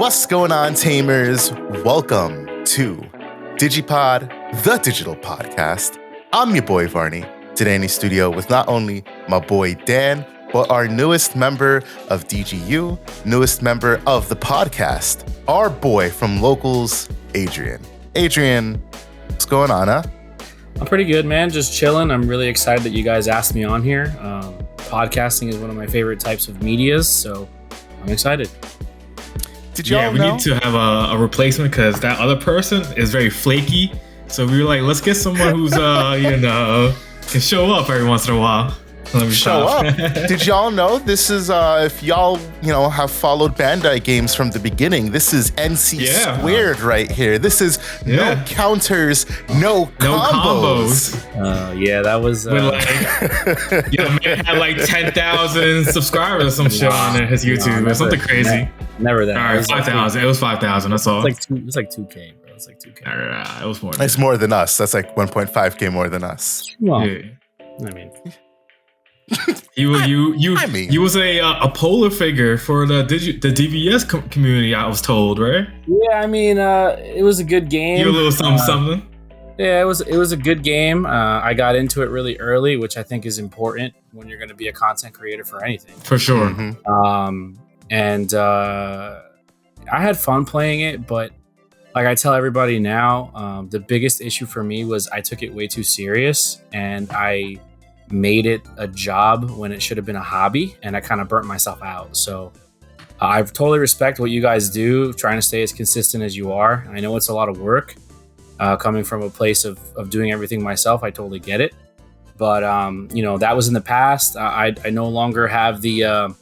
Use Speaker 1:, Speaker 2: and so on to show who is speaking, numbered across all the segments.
Speaker 1: What's going on, Tamers? Welcome to DigiPod, the digital podcast. I'm your boy Varney, today in the studio with not only my boy Dan, but our newest member of DGU, newest member of the podcast, our boy from Locals, Adrian. Adrian, what's going on, huh?
Speaker 2: I'm pretty good, man. Just chilling. I'm really excited that you guys asked me on here. Podcasting is one of my favorite types of medias, so I'm excited.
Speaker 1: Did y'all know?
Speaker 3: We need to have a replacement because that other person is very flaky. So we were like, let's get someone who's, can show up every once in a while.
Speaker 1: Show up. Did y'all know this is, if y'all, have followed Bandai games from the beginning, this is NC squared right here. This is no counters, no combos.
Speaker 2: That was...
Speaker 3: man had like 10,000 subscribers or some shit on his YouTube or something crazy.
Speaker 2: Never that.
Speaker 3: All right, 5,000. It was 5,000, that's all.
Speaker 2: It's like 2K, bro. It's like 2K.
Speaker 3: It was more.
Speaker 1: It's more than us. That's like 1.5K more than us.
Speaker 2: Well,
Speaker 3: yeah.
Speaker 2: I mean...
Speaker 3: You was a polar figure for the DBS community, I was told, right?
Speaker 2: Yeah, I mean, it was a good game.
Speaker 3: You a little something.
Speaker 2: Yeah, it was a good game. I got into it really early, which I think is important when you're going to be a content creator for anything.
Speaker 3: For sure.
Speaker 2: Mm-hmm. And I had fun playing it, but like I tell everybody now, the biggest issue for me was I took it way too serious, and I made it a job when it should have been a hobby, and I kind of burnt myself out. So I totally respect what you guys do, trying to stay as consistent as you are. I know it's a lot of work coming from a place of doing everything myself. I totally get it. But, that was in the past. I no longer have the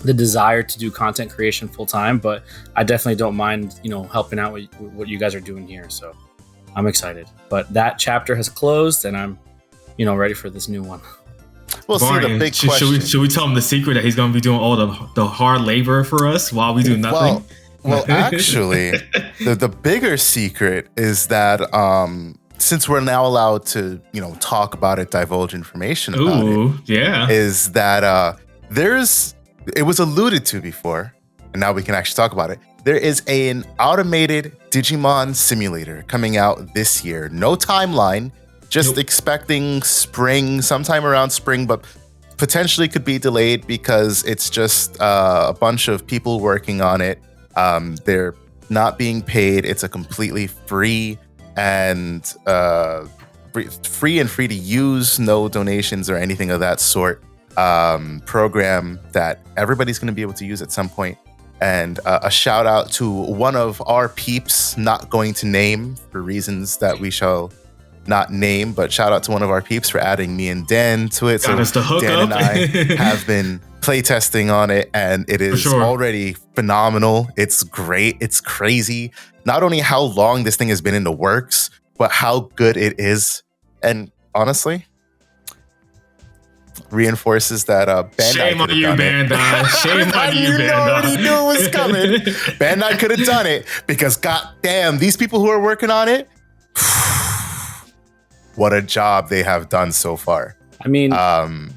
Speaker 2: desire to do content creation full time, but I definitely don't mind, helping out with what you guys are doing here. So I'm excited. But that chapter has closed, and I'm ready for this new one.
Speaker 1: We'll see the big question.
Speaker 3: Should we tell him the secret that he's going to be doing all the hard labor for us while we do nothing?
Speaker 1: Well, actually, the bigger secret is that since we're now allowed to, talk about it, divulge information about it, is that it was alluded to before, and now we can actually talk about it. There is an automated Digimon simulator coming out this year. No timeline. Just expecting spring, sometime around spring, but potentially could be delayed because it's just a bunch of people working on it. They're not being paid. It's a completely free and free to use, no donations or anything of that sort. Program that everybody's going to be able to use at some point. And a shout out to one of our peeps, not going to name for reasons that we shall not name, but shout out to one of our peeps for adding me and Dan to it.
Speaker 3: Got us to hook
Speaker 1: Dan
Speaker 3: up.
Speaker 1: And I have been playtesting on it, and it is already phenomenal. It's great. It's crazy. Not only how long this thing has been in the works, but how good it is. And honestly, reinforces that Bandai
Speaker 3: Shame on you, Bandai. Shame on you, Bandai.
Speaker 1: You already knew it was coming. Bandai could have done it because goddamn, these people who are working on it, what a job they have done so far.
Speaker 2: I mean, other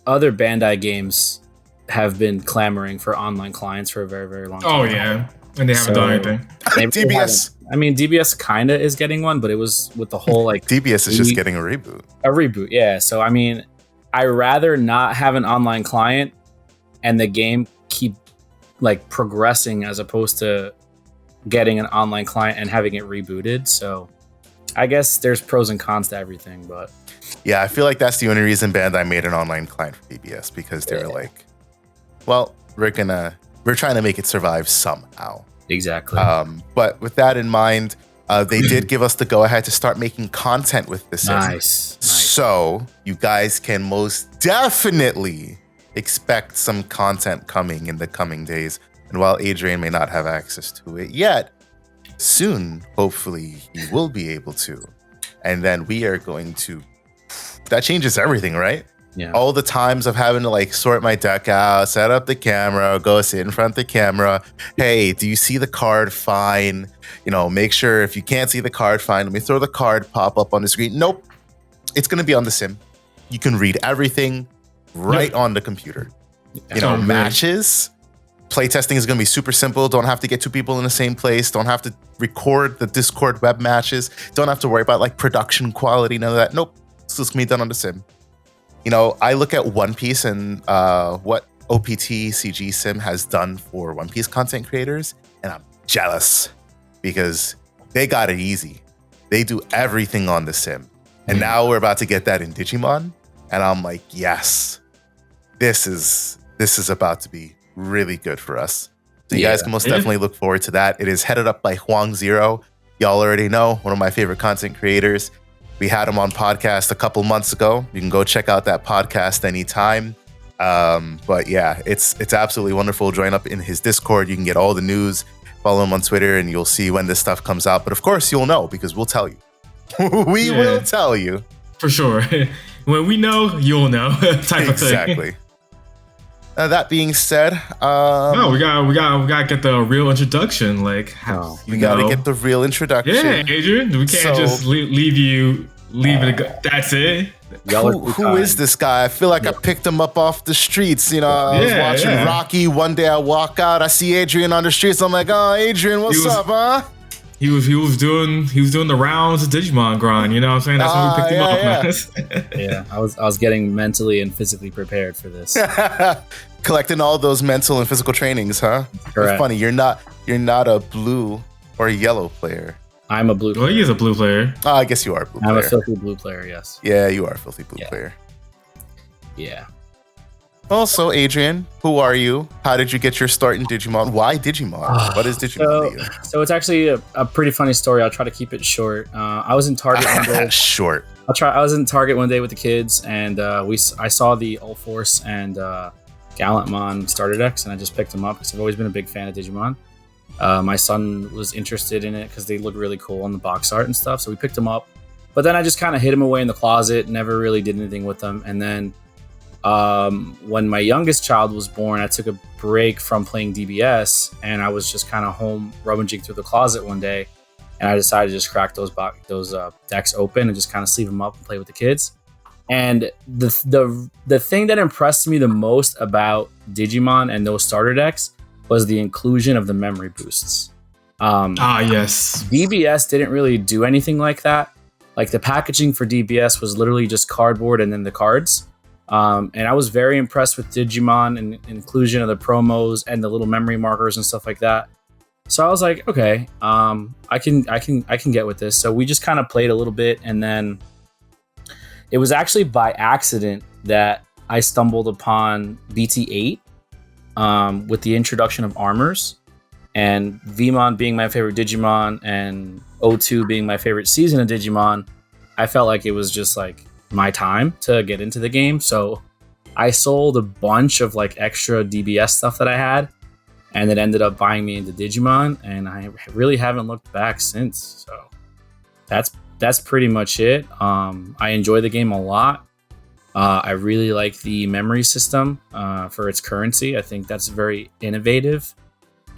Speaker 2: Bandai games have been clamoring for online clients for a very, very long time.
Speaker 3: Oh yeah, and they haven't done anything.
Speaker 1: DBS.
Speaker 2: DBS kind of is getting one, but it was with the whole
Speaker 1: DBS is just getting a reboot.
Speaker 2: A reboot, yeah. So I rather not have an online client and the game keep progressing as opposed to getting an online client and having it rebooted. So I guess there's pros and cons to everything, but
Speaker 1: yeah, I feel like that's the only reason Bandai made an online client for DBS, because they're we're trying to make it survive somehow.
Speaker 2: Exactly.
Speaker 1: But with that in mind, they did give us the go ahead to start making content with this.
Speaker 2: Nice.
Speaker 1: So you guys can most definitely expect some content coming in the coming days. And while Adrian may not have access to it yet, soon, hopefully, he will be able to. And then we are going to... That changes everything, right?
Speaker 2: Yeah.
Speaker 1: All the times of having to sort my deck out, set up the camera, go sit in front of the camera. Hey, do you see the card? Fine. Make sure if you can't see the card, fine. Let me throw the card pop up on the screen. Nope. It's going to be on the sim. You can read everything right on the computer. Matches, Playtesting is going to be super simple. Don't have to get two people in the same place. Don't have to record the Discord web matches. Don't have to worry about like production quality, none of that. Nope. It's just going to be done on the sim. You know, I look at One Piece and what OPT CG Sim has done for One Piece content creators, and I'm jealous because they got it easy. They do everything on the sim. And now we're about to get that in Digimon. And I'm like, yes, this is about to be really good for us. So you guys can most definitely look forward to that. It is headed up by Huang Zero. Y'all already know, one of my favorite content creators. We had him on podcast a couple months ago. You can go check out that podcast anytime. But yeah, it's absolutely wonderful. Join up in his Discord. You can get all the news. Follow him on Twitter and you'll see when this stuff comes out. But of course, you'll know because we'll tell you. We will tell you.
Speaker 3: For sure. When we know, you'll know type of thing.
Speaker 1: Exactly. That being said,
Speaker 3: no, we gotta get the real introduction. Like,
Speaker 1: we gotta get the real introduction.
Speaker 3: Yeah, Adrian, we can't just leave it. That's it.
Speaker 1: Who is this guy? I feel like I picked him up off the streets. You know, I was watching Rocky. One day I walk out, I see Adrian on the streets. I'm like, oh, Adrian, what's up, huh?
Speaker 3: He was doing the rounds of Digimon grind. You know what I'm saying? That's when we picked him up.
Speaker 2: Yeah, I was getting mentally and physically prepared for this.
Speaker 1: Collecting all those mental and physical trainings, huh?
Speaker 2: Correct.
Speaker 1: It's funny. You're not a blue or a yellow player.
Speaker 2: I'm a blue player.
Speaker 3: Well, he is a blue player.
Speaker 1: Oh, I guess you are a blue player.
Speaker 2: I'm a filthy blue player, yes.
Speaker 1: Yeah, you are a filthy blue player.
Speaker 2: Yeah.
Speaker 1: Also, Adrian, who are you? How did you get your start in Digimon? Why Digimon? What is Digimon to you?
Speaker 2: So it's actually a pretty funny story. I'll try to keep it short. I was in Target one day.
Speaker 1: Short.
Speaker 2: I was in Target one day with the kids, and I saw the All Force and Gallantmon starter decks, and I just picked them up because I've always been a big fan of Digimon. My son was interested in it because they look really cool on the box art and stuff, so we picked them up. But then I just kind of hid them away in the closet, never really did anything with them. And then when my youngest child was born, I took a break from playing DBS, and I was just kind of home rummaging through the closet one day, and I decided to just crack those decks open and just kind of sleeve them up and play with the kids. And the thing that impressed me the most about Digimon and those starter decks was the inclusion of the memory boosts.
Speaker 3: Yes.
Speaker 2: DBS didn't really do anything like that. Like the packaging for DBS was literally just cardboard and then the cards. And I was very impressed with Digimon and inclusion of the promos and the little memory markers and stuff like that. So I was like, okay, I can get with this. So we just kind of played a little bit, and then it was actually by accident that I stumbled upon BT8 with the introduction of armors, and Vmon being my favorite Digimon and O2 being my favorite season of Digimon. I felt like it was just like my time to get into the game. So I sold a bunch of like extra DBS stuff that I had, and it ended up buying me into Digimon, and I really haven't looked back since. So that's pretty much it. I enjoy the game a lot. I really like the memory system for its currency. I think that's very innovative,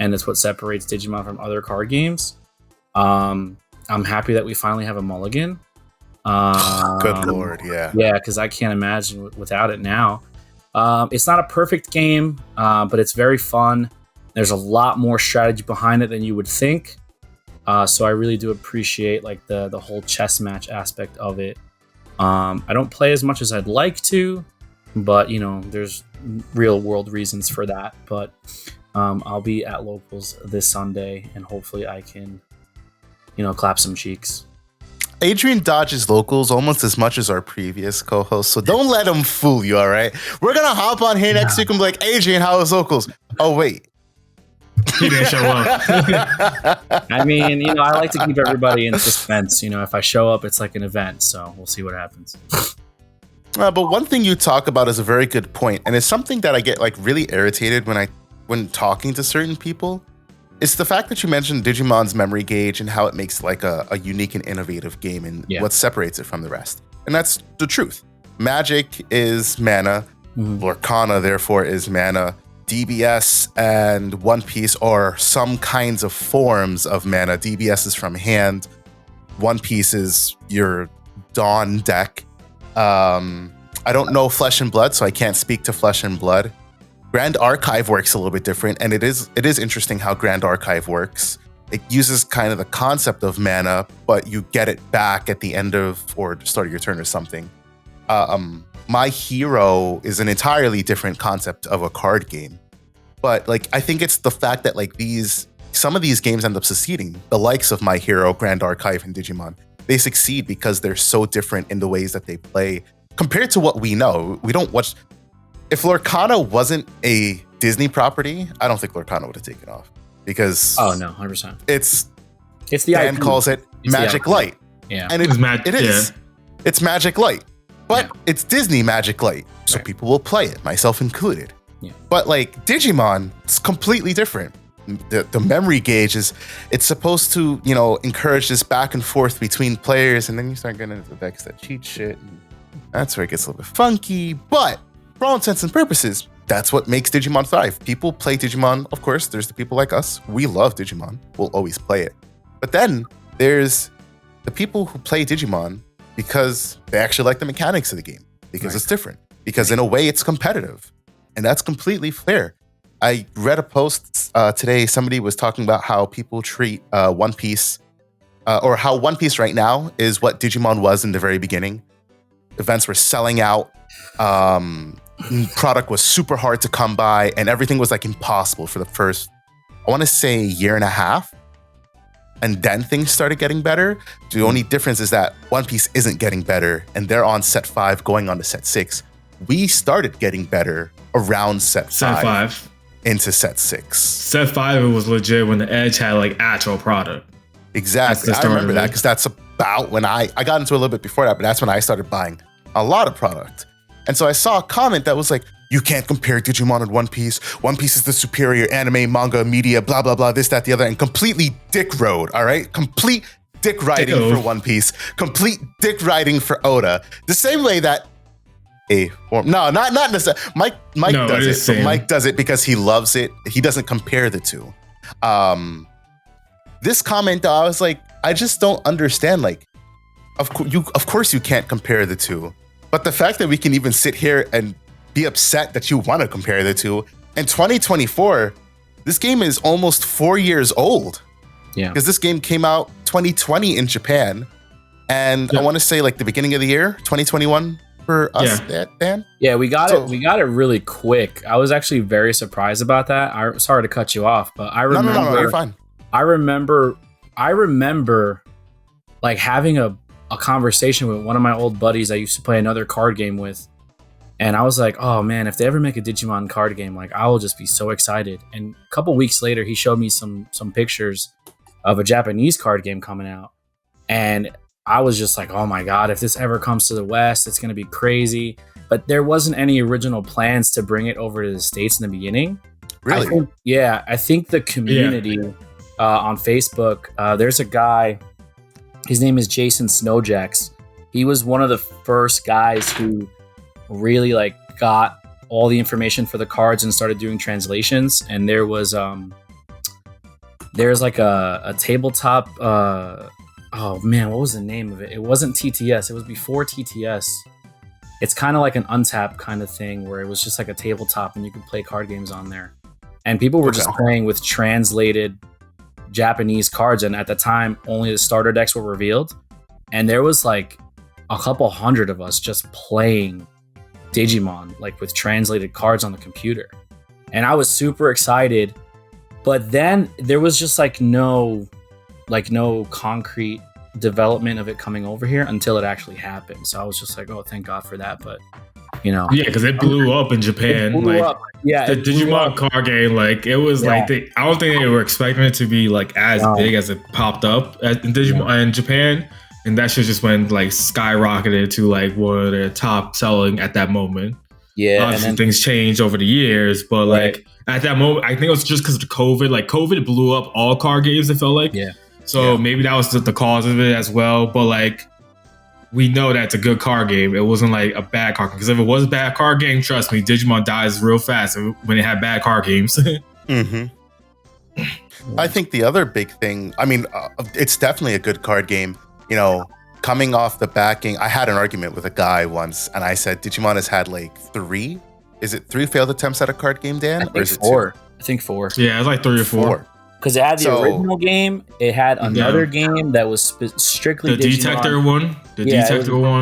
Speaker 2: and it's what separates Digimon from other card games. I'm happy that we finally have a mulligan.
Speaker 1: Good lord, yeah.
Speaker 2: Yeah, because I can't imagine without it now. It's not a perfect game, but it's very fun. There's a lot more strategy behind it than you would think. So I really do appreciate like the whole chess match aspect of it. I don't play as much as I'd like to, but you know, there's real world reasons for that. But I'll be at locals this Sunday, and hopefully I can, clap some cheeks.
Speaker 1: Adrian dodges locals almost as much as our previous co-host, so don't let him fool you, all right? We're going to hop on here next week and be like, Adrian, how was locals? Oh, wait.
Speaker 3: He didn't show up.
Speaker 2: I mean, I like to keep everybody in suspense. If I show up, it's like an event, so we'll see what happens.
Speaker 1: But one thing you talk about is a very good point, and it's something that I get like really irritated when talking to certain people. It's the fact that you mentioned Digimon's memory gauge and how it makes like a unique and innovative game and what separates it from the rest. And that's the truth. Magic is mana. Lorcana, therefore, is mana. DBS and One Piece are some kinds of forms of mana. DBS is from hand. One Piece is your Dawn deck. I don't know Flesh and Blood, so I can't speak to Flesh and Blood. Grand Archive works a little bit different, and it is interesting how Grand Archive works. It uses kind of the concept of mana, but you get it back at the end of or the start of your turn or something. My Hero is an entirely different concept of a card game, but like I think it's the fact that like some of these games end up succeeding. The likes of My Hero, Grand Archive, and Digimon, they succeed because they're so different in the ways that they play compared to what we know. We don't watch. If Lorcana wasn't a Disney property, I don't think Lorcana would have taken off because
Speaker 2: 100%.
Speaker 1: It's
Speaker 2: the
Speaker 1: Dan
Speaker 2: IP.
Speaker 1: calls it Magic Light,
Speaker 2: and
Speaker 1: it is. It's Magic Light, but it's Disney Magic Light, so people will play it, myself included.
Speaker 2: Yeah.
Speaker 1: But like Digimon, it's completely different. The memory gauge it's supposed to encourage this back and forth between players, and then you start getting into the decks that cheat shit, and that's where it gets a little bit funky. But for all intents and purposes, that's what makes Digimon thrive. People play Digimon. Of course, there's the people like us. We love Digimon. We'll always play it. But then there's the people who play Digimon because they actually like the mechanics of the game, because it's different, because in a way it's competitive. And that's completely fair. I read a post today. Somebody was talking about how people treat One Piece, or how One Piece right now is what Digimon was in the very beginning. Events were selling out. Product was super hard to come by, and everything was like impossible for the first, I want to say, year and a half. And then things started getting better. The only difference is that One Piece isn't getting better, and they're on set 5 going on to set 6. We started getting better around set 5 into set 6.
Speaker 3: Set 5, it was legit when the Edge had like actual product.
Speaker 1: Exactly. I remember that because that's about when I got into a little bit before that, but that's when I started buying a lot of product. And so I saw a comment that was like, you can't compare Digimon and One Piece. One Piece is the superior anime, manga, media, blah, blah, blah, this, that, the other, and completely dick road, all right? Complete dick riding for One Piece. Complete dick riding for Oda. The same way that not necessarily. Mike does it. So Mike does it because he loves it. He doesn't compare the two. This comment, though, I was like, I just don't understand. Like, of course you can't compare the two. But the fact that we can even sit here and be upset that you want to compare the two, in 2024, this game is almost 4 years old. Yeah. Because this game came out 2020 in Japan. And I want to say like the beginning of the year, 2021 for us, Dan?
Speaker 2: Yeah, we got it really quick. I was actually very surprised about that. Sorry to cut you off, but I remember.
Speaker 1: No, you're fine.
Speaker 2: I remember like having a conversation with one of my old buddies I used to play another card game with. And I was like, oh man, if they ever make a Digimon card game, like I will just be so excited. And a couple weeks later, he showed me some pictures of a Japanese card game coming out. And I was just like, oh my God, if this ever comes to the West, it's going to be crazy. But there wasn't any original plans to bring it over to the States in the beginning.
Speaker 1: Really?
Speaker 2: I think the community on Facebook, there's a guy, his name is Jason Snowjacks. He was one of the first guys who really like got all the information for the cards and started doing translations. And there was there's like a tabletop oh man, what was the name of it? It wasn't TTS, it was before TTS. It's kind of like an Untap kind of thing where it was just like a tabletop and you could play card games on there. And people were just playing with translated Japanese cards, and at the time only the starter decks were revealed, and there was like a couple hundred of us just playing Digimon like with translated cards on the computer, and I was super excited. But then there was just like no concrete development of it coming over here until it actually happened. So I was just like, oh, thank God for that. But
Speaker 3: because it blew up in Japan. The Digimon card game, like it was like I don't think they were expecting it to be like as big as it popped up in Digimon in Japan, and that shit just went like skyrocketed to like one of their top selling at that moment. Yeah, obviously things changed over the years, but like at that moment, I think it was just because of COVID. Like COVID blew up all card games. It felt like maybe that was the cause of it as well. But like, we know that's a good card game. It wasn't like a bad card game. Because if it was a bad card game, trust me, Digimon dies real fast when it had bad card games.
Speaker 1: I think the other big thing, I mean, it's definitely a good card game. Coming off the backing, I had an argument with a guy once, and I said Digimon has had like 3 is it 3 failed attempts at a card game, Dan?
Speaker 2: Or is it 4? I think 4.
Speaker 3: Yeah, it's like 3 or 4.
Speaker 2: Because it had the original game, it had another game that was strictly
Speaker 3: the
Speaker 2: Digimon.
Speaker 3: Detector one.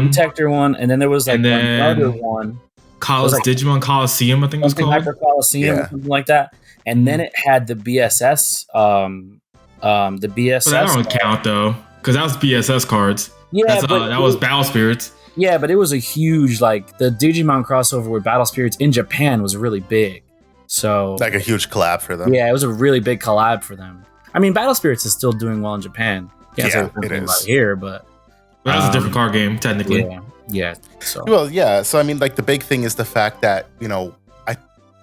Speaker 2: Detector one, and then there was like another one.
Speaker 3: Digimon Coliseum, I think it was called.
Speaker 2: Hyper Coliseum or something like that. And then it had the BSS. The BSS.
Speaker 3: But that don't count though, because that was BSS cards.
Speaker 2: Yeah,
Speaker 3: that was Battle Spirits.
Speaker 2: Yeah, but it was a huge the Digimon crossover with Battle Spirits in Japan was really big. So
Speaker 1: like a huge collab for them.
Speaker 2: Yeah, it was a really big collab for them. I mean, Battle Spirits is still doing well in Japan.
Speaker 1: Yeah, it is.
Speaker 2: About here, but
Speaker 3: that's a different card game technically.
Speaker 2: Yeah. So
Speaker 1: So I mean, like the big thing is the fact that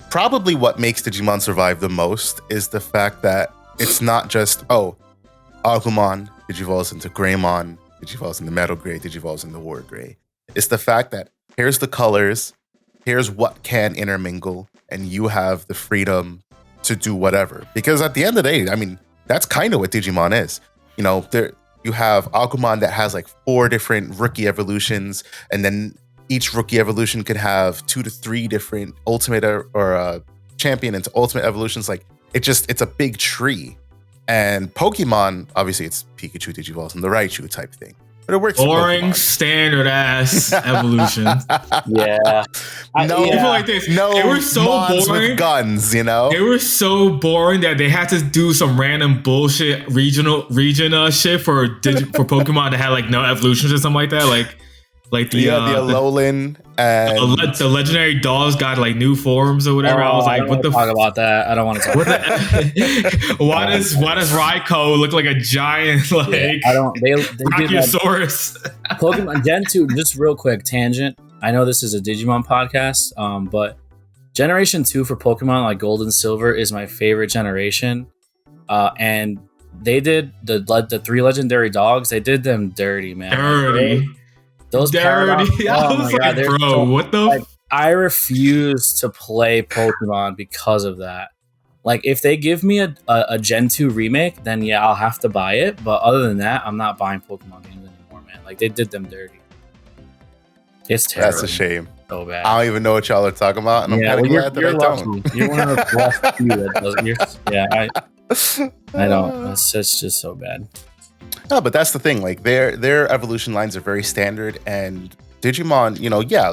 Speaker 1: probably what makes Digimon survive the most is the fact that it's not just Agumon digivolves into Greymon, digivolves into Metal Gray, digivolves into War Gray. It's the fact that here's the colors, here's what can intermingle, and you have the freedom to do whatever. Because at the end of the day, I mean, that's kind of what Digimon is. There you have Agumon that has like 4 different rookie evolutions, and then each rookie evolution could have 2 to 3 different ultimate or champion into ultimate evolutions. Like it's a big tree. And Pokemon, obviously, it's Pikachu, Digivolves, and the Raichu type thing. But it works.
Speaker 3: Boring, standard ass evolution.
Speaker 2: Yeah.
Speaker 3: People like this.
Speaker 1: No,
Speaker 3: they were so boring.
Speaker 1: With guns, They
Speaker 3: were so boring that they had to do some random bullshit region shit for Pokemon that had like no evolutions or something like that. Like the
Speaker 1: Alolan and
Speaker 3: the legendary dogs got like new forms or whatever. I was like, what the
Speaker 2: talk about that? I don't want to talk about
Speaker 3: that. Why does Raikou look like a giant
Speaker 2: I don't. They
Speaker 3: Brachiosaurus.
Speaker 2: Pokemon Gen 2. Just real quick tangent. I know this is a Digimon podcast, but Generation 2 for Pokemon like Gold and Silver is my favorite generation. And they did the 3 legendary dogs. They did them dirty, man.
Speaker 3: Dirty.
Speaker 2: Those
Speaker 3: dirty. I was like, bro, what the?
Speaker 2: I refuse to play Pokemon because of that. Like, if they give me a Gen 2 remake, then yeah, I'll have to buy it. But other than that, I'm not buying Pokemon games anymore, man. Like, they did them dirty. It's terrible.
Speaker 1: That's a shame.
Speaker 2: So bad.
Speaker 1: I don't even know what y'all are talking about, and I'm kind of glad that I don't.
Speaker 2: You're one of the last few that does. I don't. It's just so bad.
Speaker 1: No, but that's the thing. Like their evolution lines are very standard, and Digimon,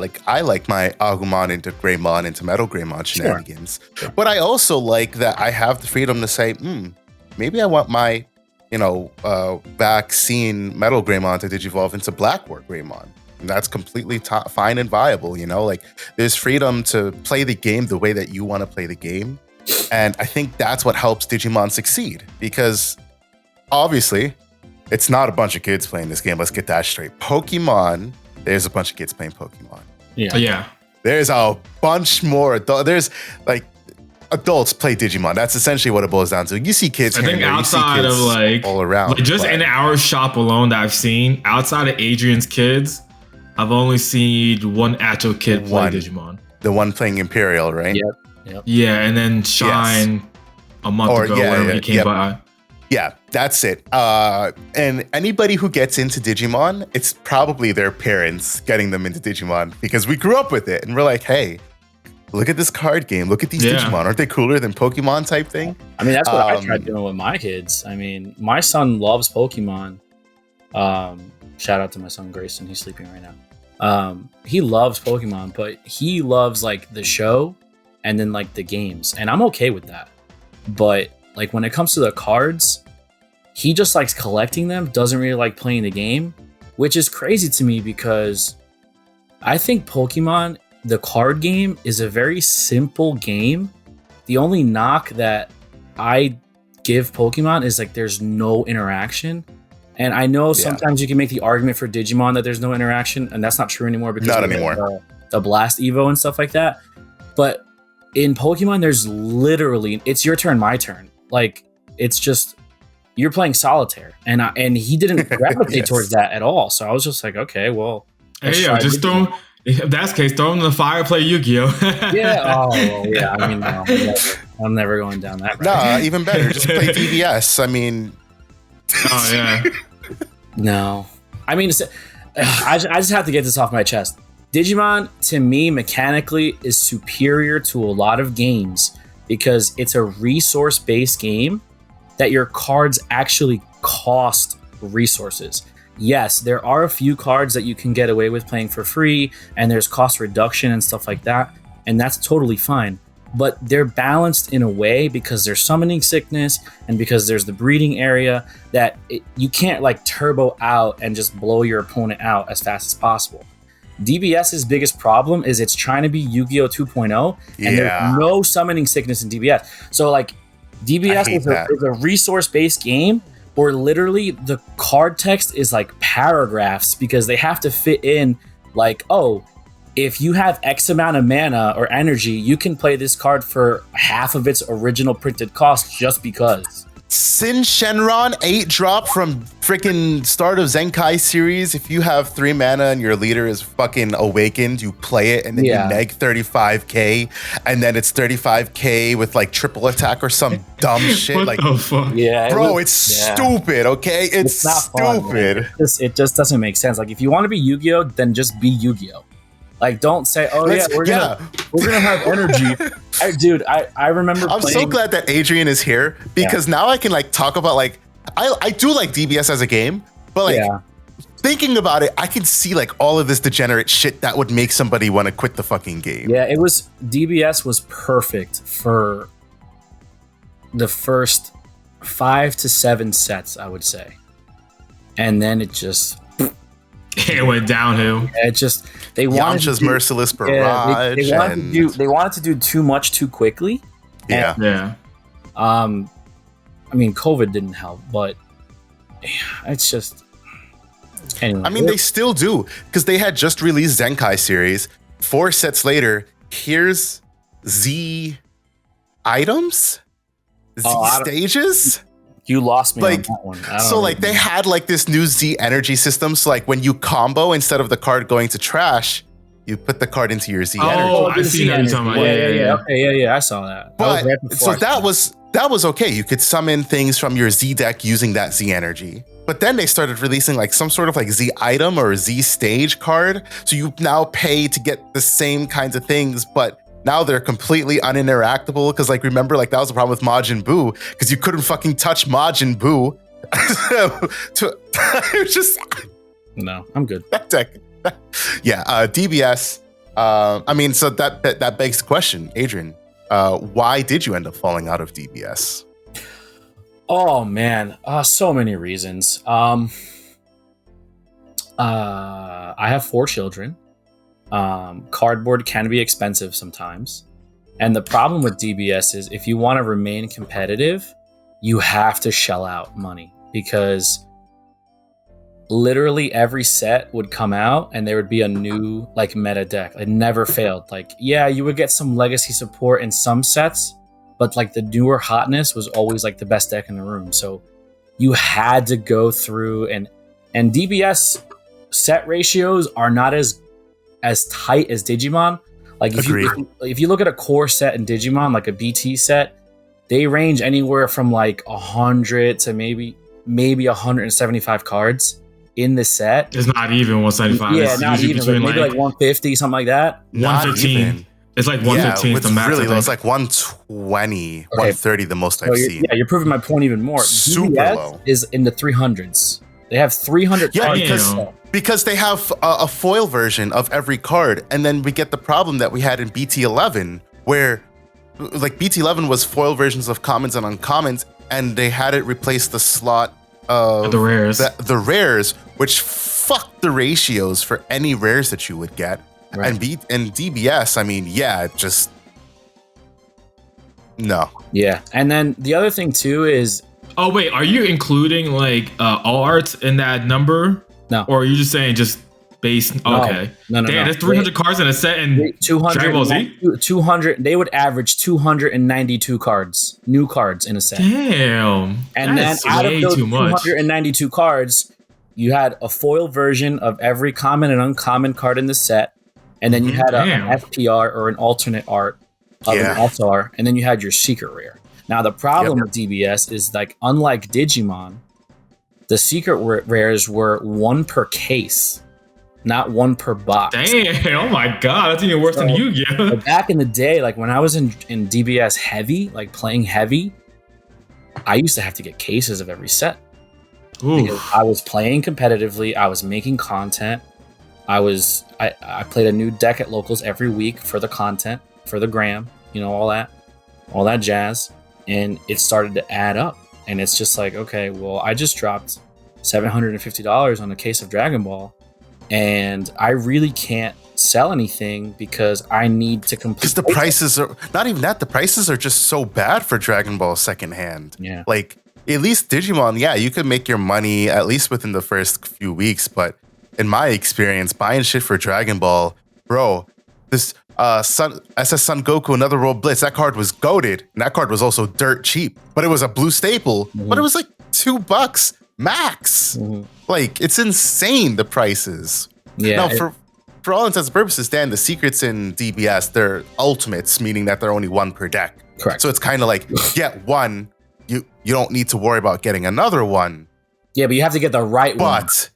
Speaker 1: like I like my Agumon into Greymon into Metal Greymon shenanigans. Sure. But I also like that I have the freedom to say, maybe I want my, vaccine Metal Greymon to digivolve into Black War Greymon. And that's completely fine and viable. Like there's freedom to play the game the way that you want to play the game, and I think that's what helps Digimon succeed, because obviously, it's not a bunch of kids playing this game. Let's get that straight. Pokemon, there's a bunch of kids playing Pokemon.
Speaker 3: Yeah.
Speaker 1: There's a bunch more. There's like adults play Digimon. That's essentially what it boils down to. You see kids.
Speaker 3: I think outside of like
Speaker 1: all around,
Speaker 3: like just in our shop alone that I've seen, outside of Adrian's kids, I've only seen one actual kid play Digimon.
Speaker 1: The one playing Imperial, right?
Speaker 2: Yep.
Speaker 3: Yeah, and then Shine a month ago, whenever he came by.
Speaker 1: Yeah, that's it. And anybody who gets into Digimon, it's probably their parents getting them into Digimon, because we grew up with it and we're like, hey, look at this card game. Look at these Digimon. Aren't they cooler than Pokemon type thing?
Speaker 2: I mean, that's what I tried doing with my kids. I mean, my son loves Pokemon. Shout out to my son, Grayson. He's sleeping right now. He loves Pokemon, but he loves like the show and then like the games. And I'm okay with that. But like when it comes to the cards, he just likes collecting them, doesn't really like playing the game, which is crazy to me because I think Pokemon, the card game, is a very simple game. The only knock that I give Pokemon is like there's no interaction. And I know sometimes you can make the argument for Digimon that there's no interaction, and that's not true anymore because
Speaker 1: not anymore.
Speaker 2: The Blast Evo and stuff like that. But in Pokemon, there's literally, it's your turn, my turn. Like, it's just, you're playing solitaire. And he didn't gravitate towards that at all. So I was just like, okay, well.
Speaker 3: Hey, just throw, if that's the case, throw him in the fire, play Yu-Gi-Oh!
Speaker 2: Yeah. Oh, well, yeah. I mean, no, I'm never going down that road.
Speaker 1: No, even better. Just play DVS. I mean.
Speaker 3: Oh, yeah.
Speaker 2: No. I mean, I just have to get this off my chest. Digimon, to me, mechanically is superior to a lot of games because it's a resource-based game that your cards actually cost resources. Yes, there are a few cards that you can get away with playing for free, and there's cost reduction and stuff like that, and that's totally fine. But they're balanced in a way because there's summoning sickness and because there's the breeding area that you can't like turbo out and just blow your opponent out as fast as possible. DBS's biggest problem is it's trying to be Yu-Gi-Oh 2.0 and there's no summoning sickness in DBS. So like DBS is a resource-based game where literally the card text is like paragraphs because they have to fit in like, oh, if you have X amount of mana or energy, you can play this card for half of its original printed cost just because.
Speaker 1: Sin Shenron 8-drop from freaking start of Zenkai series. If you have 3 mana and your leader is fucking awakened, you play it and then you neg 35k and then it's 35k with like triple attack or some dumb shit.
Speaker 3: What
Speaker 1: like,
Speaker 3: the fuck?
Speaker 2: Yeah,
Speaker 1: bro, it's stupid, okay? It's not stupid.
Speaker 2: Fun, it just doesn't make sense. Like if you want to be Yu-Gi-Oh, then just be Yu-Gi-Oh. Like, don't say, "Oh we're gonna have energy." Dude, I remember.
Speaker 1: I'm so glad that Adrian is here because now I can like talk about like I do like DBS as a game, but like thinking about it, I can see like all of this degenerate shit that would make somebody want to quit the fucking game.
Speaker 2: Yeah, DBS was perfect for the first 5 to 7 sets, I would say, and then it just.
Speaker 3: It went downhill.
Speaker 2: It just they wanted
Speaker 1: Yamcha's merciless barrage.
Speaker 2: They wanted to do too much too quickly.
Speaker 3: Yeah.
Speaker 2: I mean, COVID didn't help, but it's just. Anyway,
Speaker 1: I mean, they still do because they had just released Zenkai series. 4 sets later, here's Z items, Z stages.
Speaker 2: You lost me
Speaker 1: like,
Speaker 2: on that one.
Speaker 1: So like they had like this new Z energy system. So like when you combo, instead of the card going to trash, you put the card into your Z energy.
Speaker 3: Oh, I see that you're talking about. Yeah.
Speaker 2: Okay, I saw that.
Speaker 1: But that was okay. You could summon things from your Z deck using that Z energy. But then they started releasing like some sort of like Z item or Z stage card. So you now pay to get the same kinds of things, but now they're completely uninteractable because, like, remember, like, that was the problem with Majin Buu because you couldn't fucking touch Majin Buu. It was just...
Speaker 2: No, I'm good.
Speaker 1: That deck. DBS. I mean, so that begs the question, Adrian, why did you end up falling out of DBS?
Speaker 2: Oh, man. So many reasons. I have 4 children. Cardboard can be expensive sometimes. And the problem with DBS is if you want to remain competitive, you have to shell out money because literally every set would come out and there would be a new like meta deck. It never failed. Like, yeah, you would get some legacy support in some sets, but like the newer hotness was always like the best deck in the room. So you had to go through and DBS set ratios are not as tight as Digimon. Like if you look at a core set in Digimon, like a BT set, they range anywhere from like 100 to maybe 175 cards in the set.
Speaker 3: It's not even 175.
Speaker 2: Yeah, it's not even. Maybe like 150, something like that.
Speaker 3: 115. It's like 115 is the max.
Speaker 1: Really low. It's like 120, 130 the most I've seen.
Speaker 2: Yeah, you're proving my point even more.
Speaker 1: Super
Speaker 2: DBS
Speaker 1: low.
Speaker 2: Is in the 300s. They have 300 cards.
Speaker 1: Because they have a foil version of every card, and then we get the problem that we had in BT11, where like BT11 was foil versions of commons and uncommons, and they had it replace the slot of
Speaker 3: the rares.
Speaker 1: The rares, which fucked the ratios for any rares that you would get. Right. And DBS, I mean, just no.
Speaker 2: Yeah, and then the other thing too is.
Speaker 3: Oh wait, are you including like all arts in that number?
Speaker 2: No.
Speaker 3: Or are you just saying just base? Okay.
Speaker 2: No.
Speaker 3: Damn, there's 300 cards in a set and
Speaker 2: 200.
Speaker 3: Dragon Ball Z?
Speaker 2: 200. They would average 292 cards, new cards in a set.
Speaker 3: Damn.
Speaker 2: And then out of those 292 cards, you had a foil version of every common and uncommon card in the set. And then you had an FPR or an alternate art of an SR. And then you had your secret rare. Now, the problem with DBS is like, unlike Digimon, the secret rares were 1 per case. Not one per box.
Speaker 3: Damn! Oh my god, that's even worse than Yu-Gi-Oh!
Speaker 2: Back in the day, like when I was in DBS heavy, like playing heavy, I used to have to get cases of every set. Because I was playing competitively. I was making content. I played a new deck at locals every week for the content, for the gram, all that jazz, and it started to add up. And it's just like, okay, well, I just dropped $750 on a case of Dragon Ball. And I really can't sell anything because I need to complete.
Speaker 1: Because the prices are not even that. The prices are just so bad for Dragon Ball secondhand.
Speaker 2: Yeah.
Speaker 1: Like at least Digimon, yeah, you could make your money at least within the first few weeks. But in my experience, buying shit for Dragon Ball, bro, this SS Son Goku Another World Blitz, that card was goated. And that card was also dirt cheap. But it was a blue staple. Mm-hmm. But it was like $2 max. Mm-hmm. Like, it's insane, the prices.
Speaker 2: Yeah.
Speaker 1: Now, for all intents and purposes, Dan, the secrets in DBS, they're ultimates, meaning that they're only one per deck.
Speaker 2: Correct.
Speaker 1: So it's kind of like, get one, you don't need to worry about getting another one.
Speaker 2: Yeah, but you have to get the right one.
Speaker 1: But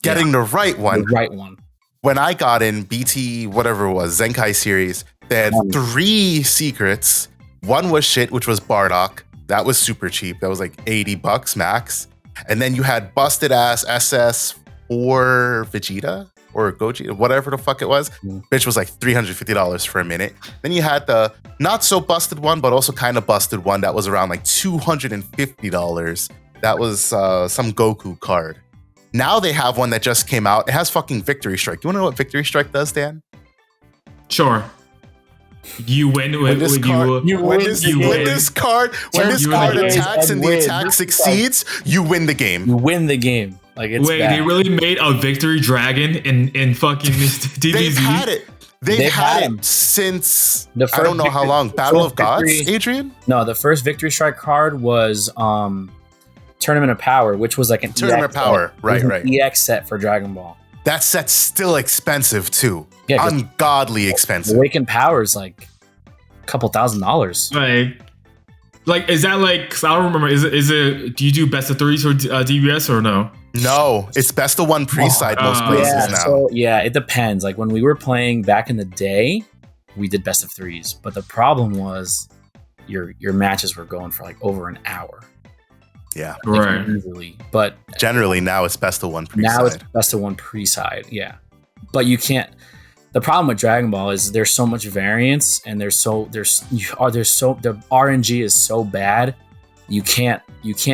Speaker 1: getting the right one.
Speaker 2: The right one.
Speaker 1: When I got in BT, whatever it was, Zenkai series, they had 3 secrets. One was shit, which was Bardock. That was super cheap. That was like $80 max. And then you had busted ass SS or Vegeta or Goji, whatever the fuck it was. Bitch was like $350 for a minute. Then you had the not so busted one, but also kind of busted one that was around like $250. That was some Goku card. Now they have one that just came out. It has fucking Victory Strike. You want to know what Victory Strike does, Dan?
Speaker 3: Sure. You win when this
Speaker 1: card attacks and the attack succeeds, you win the game.
Speaker 2: You win the game. Like it's
Speaker 3: Wait,
Speaker 2: bad.
Speaker 3: They really made a Victory Dragon in fucking DBZ?
Speaker 1: They've had it. They've had it since I don't know how long. Battle of Gods, Adrian?
Speaker 2: No, the first Victory Strike card was Tournament of Power, which was like an
Speaker 1: Tournament of Power. Right.
Speaker 2: EX set for Dragon Ball.
Speaker 1: That set's still expensive too. Yeah, ungodly expensive.
Speaker 2: Awakened Power is like a couple $1,000s.
Speaker 3: Like is that like? Cause I don't remember. Is it? Do you do best of 3s for DBS or no?
Speaker 1: No, it's best of 1 pre-side most places now.
Speaker 2: So yeah, it depends. Like when we were playing back in the day, we did best of 3s, but the problem was your matches were going for like over an hour.
Speaker 1: Yeah,
Speaker 3: right.
Speaker 2: Easily, but
Speaker 1: generally now it's best of 1 pre-side.
Speaker 2: Now it's best of 1 pre-side. Yeah, but you can't. The problem with Dragon Ball is there's so much variance, and there's so the RNG is so bad. You can't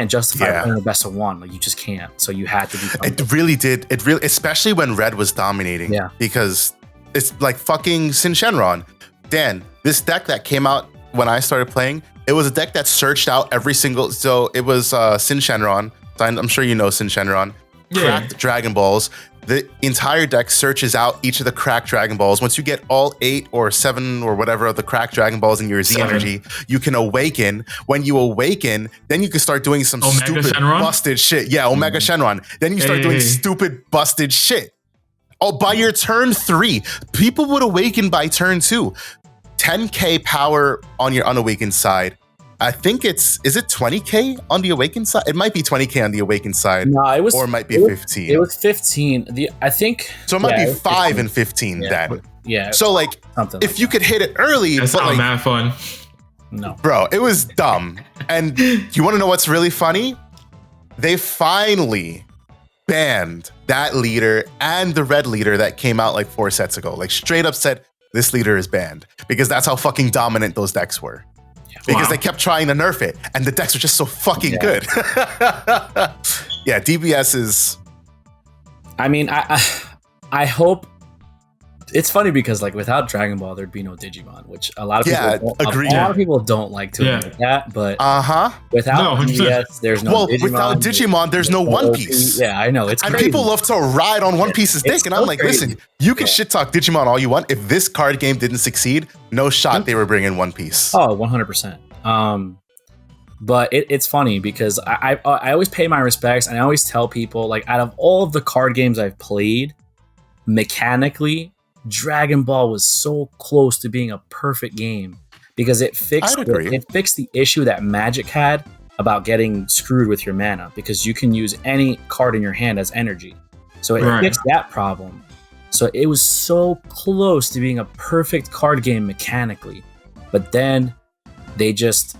Speaker 2: justify playing the best of 1. Like you just can't. So you had to be.
Speaker 1: It really did. It really, especially when Red was dominating.
Speaker 2: Yeah. Because
Speaker 1: it's like fucking Sin Shenron. Dan, this deck that came out when I started playing, it was a deck that searched out every single. So it was Sin Shenron. I'm sure you know Sin Shenron. Cracked Dragon Balls. The entire deck searches out each of the cracked Dragon Balls. Once you get all 8 or 7 or whatever of the cracked Dragon Balls in your Z energy, you can awaken. When you awaken, then you can start doing some stupid busted shit. Yeah, Omega Shenron. Then you start doing stupid busted shit. Oh, by your turn 3, people would awaken by turn 2. 10k power on your unawakened side. I think is it 20k on the awakened side? It might be 20k on the awakened side.
Speaker 2: No, it was,
Speaker 1: or it might be 15.
Speaker 2: It was 15. I think
Speaker 1: so. It might be 5 and 15 then.
Speaker 2: Yeah.
Speaker 1: So like, if you could hit it early,
Speaker 3: that's not mad fun.
Speaker 2: No,
Speaker 1: bro, it was dumb. And you want to know what's really funny? They finally banned that leader and the red leader that came out like 4 sets ago. Like straight up said, this leader is banned because that's how fucking dominant those decks were. Because they kept trying to nerf it, and the decks were just so fucking good. Yeah, DBS is.
Speaker 2: I mean, I hope. It's funny because like without Dragon Ball, there'd be no Digimon, which a lot of people a lot of people don't like to admit that. But without DBS, there's no.
Speaker 1: Well,
Speaker 2: Digimon,
Speaker 1: without Digimon, there's no One Piece.
Speaker 2: Yeah, I know it's.
Speaker 1: And
Speaker 2: crazy.
Speaker 1: People love to ride on One Piece's dick, and I'm like, listen, you can shit talk Digimon all you want. If this card game didn't succeed, no shot they were bringing One Piece.
Speaker 2: Oh, 100%. But it's funny because I always pay my respects, and I always tell people like out of all of the card games I've played, mechanically, Dragon Ball was so close to being a perfect game because it fixed the issue that Magic had about getting screwed with your mana because you can use any card in your hand as energy. So it fixed that problem. So it was so close to being a perfect card game mechanically. But then they just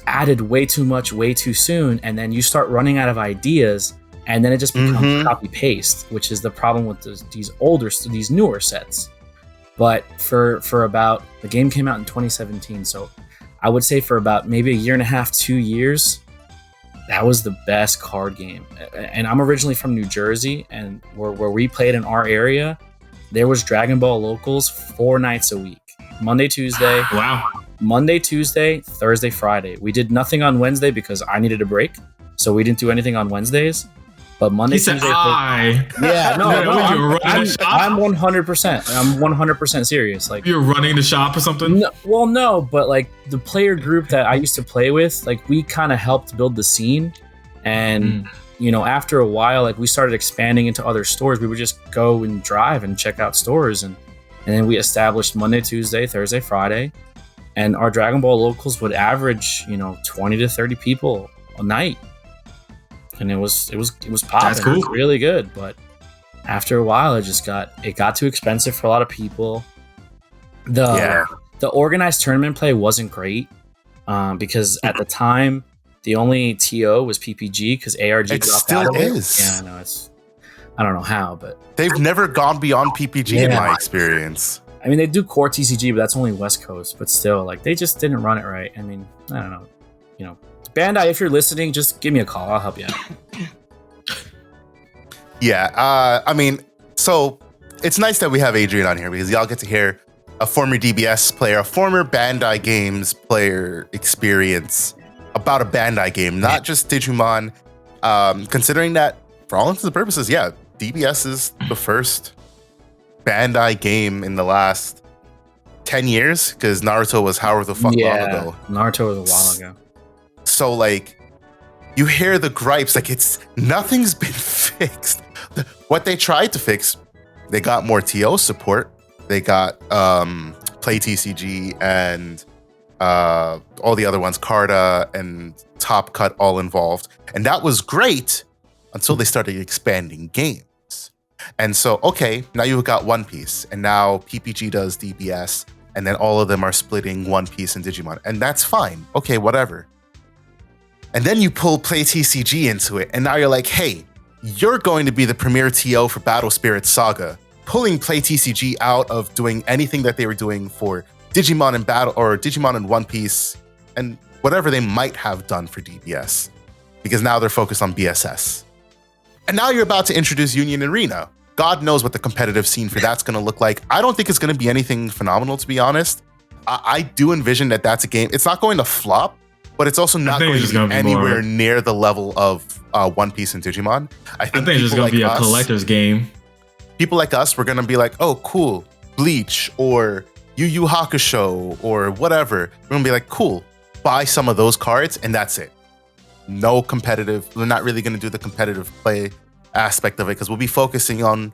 Speaker 2: added way too much way too soon, and then you start running out of ideas, and then it just becomes copy paste, which is the problem with these newer sets. But for about, the game came out in 2017, so I would say for about maybe a year and a half, 2 years, that was the best card game. And I'm originally from New Jersey, and where we played in our area, there was Dragon Ball Locals 4 nights a week. Monday, Tuesday.
Speaker 3: Wow.
Speaker 2: Monday, Tuesday, Thursday, Friday. We did nothing on Wednesday because I needed a break, so we didn't do anything on Wednesdays. But Monday, Tuesday, yeah, no, I'm 100%. I'm 100% serious. Like,
Speaker 3: you're running the shop or something?
Speaker 2: No, but like the player group that I used to play with, like we kind of helped build the scene, and you know, after a while, like we started expanding into other stores. We would just go and drive and check out stores, and then we established Monday, Tuesday, Thursday, Friday, and our Dragon Ball Locals would average, 20 to 30 people a night. And it was popping.
Speaker 3: That's cool.
Speaker 2: It was really good, but after a while, it got too expensive for a lot of people. The organized tournament play wasn't great because at the time the only TO was PPG because ARG
Speaker 1: it still is.
Speaker 2: Yeah, no, I don't know how, but
Speaker 1: they've never gone beyond PPG in my experience.
Speaker 2: I mean, they do core TCG, but that's only West Coast. But still, like they just didn't run it right. I mean, I don't know, Bandai, if you're listening, just give me a call. I'll help you out.
Speaker 1: Yeah, I mean, so it's nice that we have Adrian on here because y'all get to hear a former DBS player, a former Bandai Games player experience about a Bandai game, not just Digimon. Considering that, for all intents and purposes, yeah, DBS is the first Bandai game in the last 10 years because Naruto was however the fuck long ago.
Speaker 2: Naruto was a while ago.
Speaker 1: So like, you hear the gripes, like nothing's been fixed. What they tried to fix, they got more TO support. They got Play TCG and all the other ones, Carta and Top Cut all involved. And that was great until they started expanding games. And so, okay, now you've got One Piece and now PPG does DBS and then all of them are splitting One Piece and Digimon. And that's fine. Okay, whatever. And then you pull Play TCG into it, and now you're like, hey, you're going to be the premier TO for Battle Spirit Saga, pulling Play TCG out of doing anything that they were doing for Digimon and Battle or Digimon and One Piece and whatever they might have done for DBS, because now they're focused on BSS. And now you're about to introduce Union Arena. God knows what the competitive scene for that's going to look like. I don't think it's going to be anything phenomenal, to be honest. I do envision that that's a game. It's not going to flop, but it's also not going to be anywhere near the level of One Piece and Digimon. I think
Speaker 3: it's just going to be a collector's game.
Speaker 1: People like us, we're going to be like, oh, cool, Bleach or Yu Yu Hakusho or whatever. We're going to be like, cool, buy some of those cards and that's it. No competitive. We're not really going to do the competitive play aspect of it because we'll be focusing on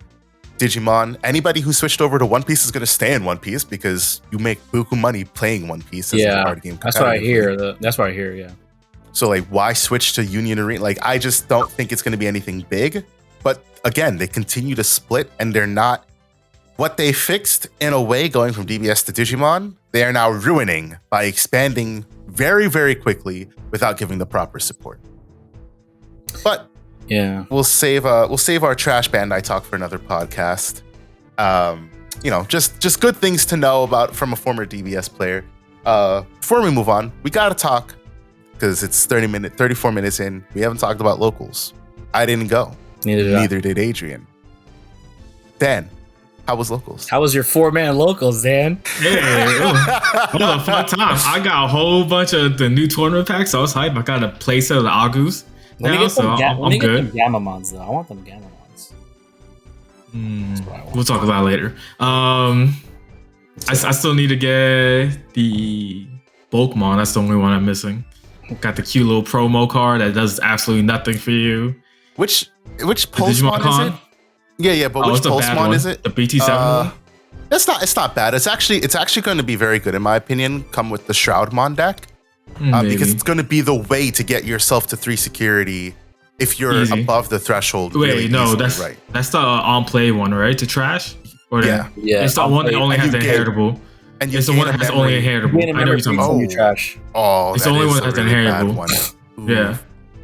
Speaker 1: Digimon. Anybody who switched over to One Piece is going to stay in One Piece because you make buku money playing One Piece as a card game.
Speaker 2: That's what I hear. That's what I hear, yeah.
Speaker 1: So, like, why switch to Union Arena? Like, I just don't think it's going to be anything big. But again, they continue to split and they're not... What they fixed, in a way, going from DBS to Digimon, they are now ruining by expanding very, very quickly without giving the proper support. But...
Speaker 2: yeah,
Speaker 1: we'll save our trash Bandai talk for another podcast. Just good things to know about from a former DBS player. Before we move on, we gotta talk because it's 34 minutes in. We haven't talked about locals. I didn't go. Neither did Adrian. Dan, how was locals?
Speaker 2: How was your 4-man locals, Dan?
Speaker 3: Hey, it was a fun time. I got a whole bunch of the new tournament packs. So I was hyped. I got a playset of the Agus.
Speaker 2: Let me get some Gamamons, though. I want them Gamamons.
Speaker 3: We'll talk about it later. I still need to get the Bulkmon. That's the only one I'm missing. Got the cute little promo card that does absolutely nothing for you.
Speaker 1: Which Pulsemon is it? Yeah, but which Pulsemon is it?
Speaker 3: The BT7 one?
Speaker 1: It's not bad. It's actually going to be very good in my opinion. Come with the Shroudmon deck. Because it's going to be the way to get yourself to 3 security if you're above the threshold.
Speaker 3: Wait,
Speaker 1: really
Speaker 3: no,
Speaker 1: easily,
Speaker 3: that's the on-play one, right? To trash? Or
Speaker 1: yeah.
Speaker 3: It's the one that only has inheritable. And it's the one that has only inheritable. I know you're talking about.
Speaker 2: Trash.
Speaker 1: Oh,
Speaker 3: it's the only one that has inheritable.
Speaker 1: Yeah.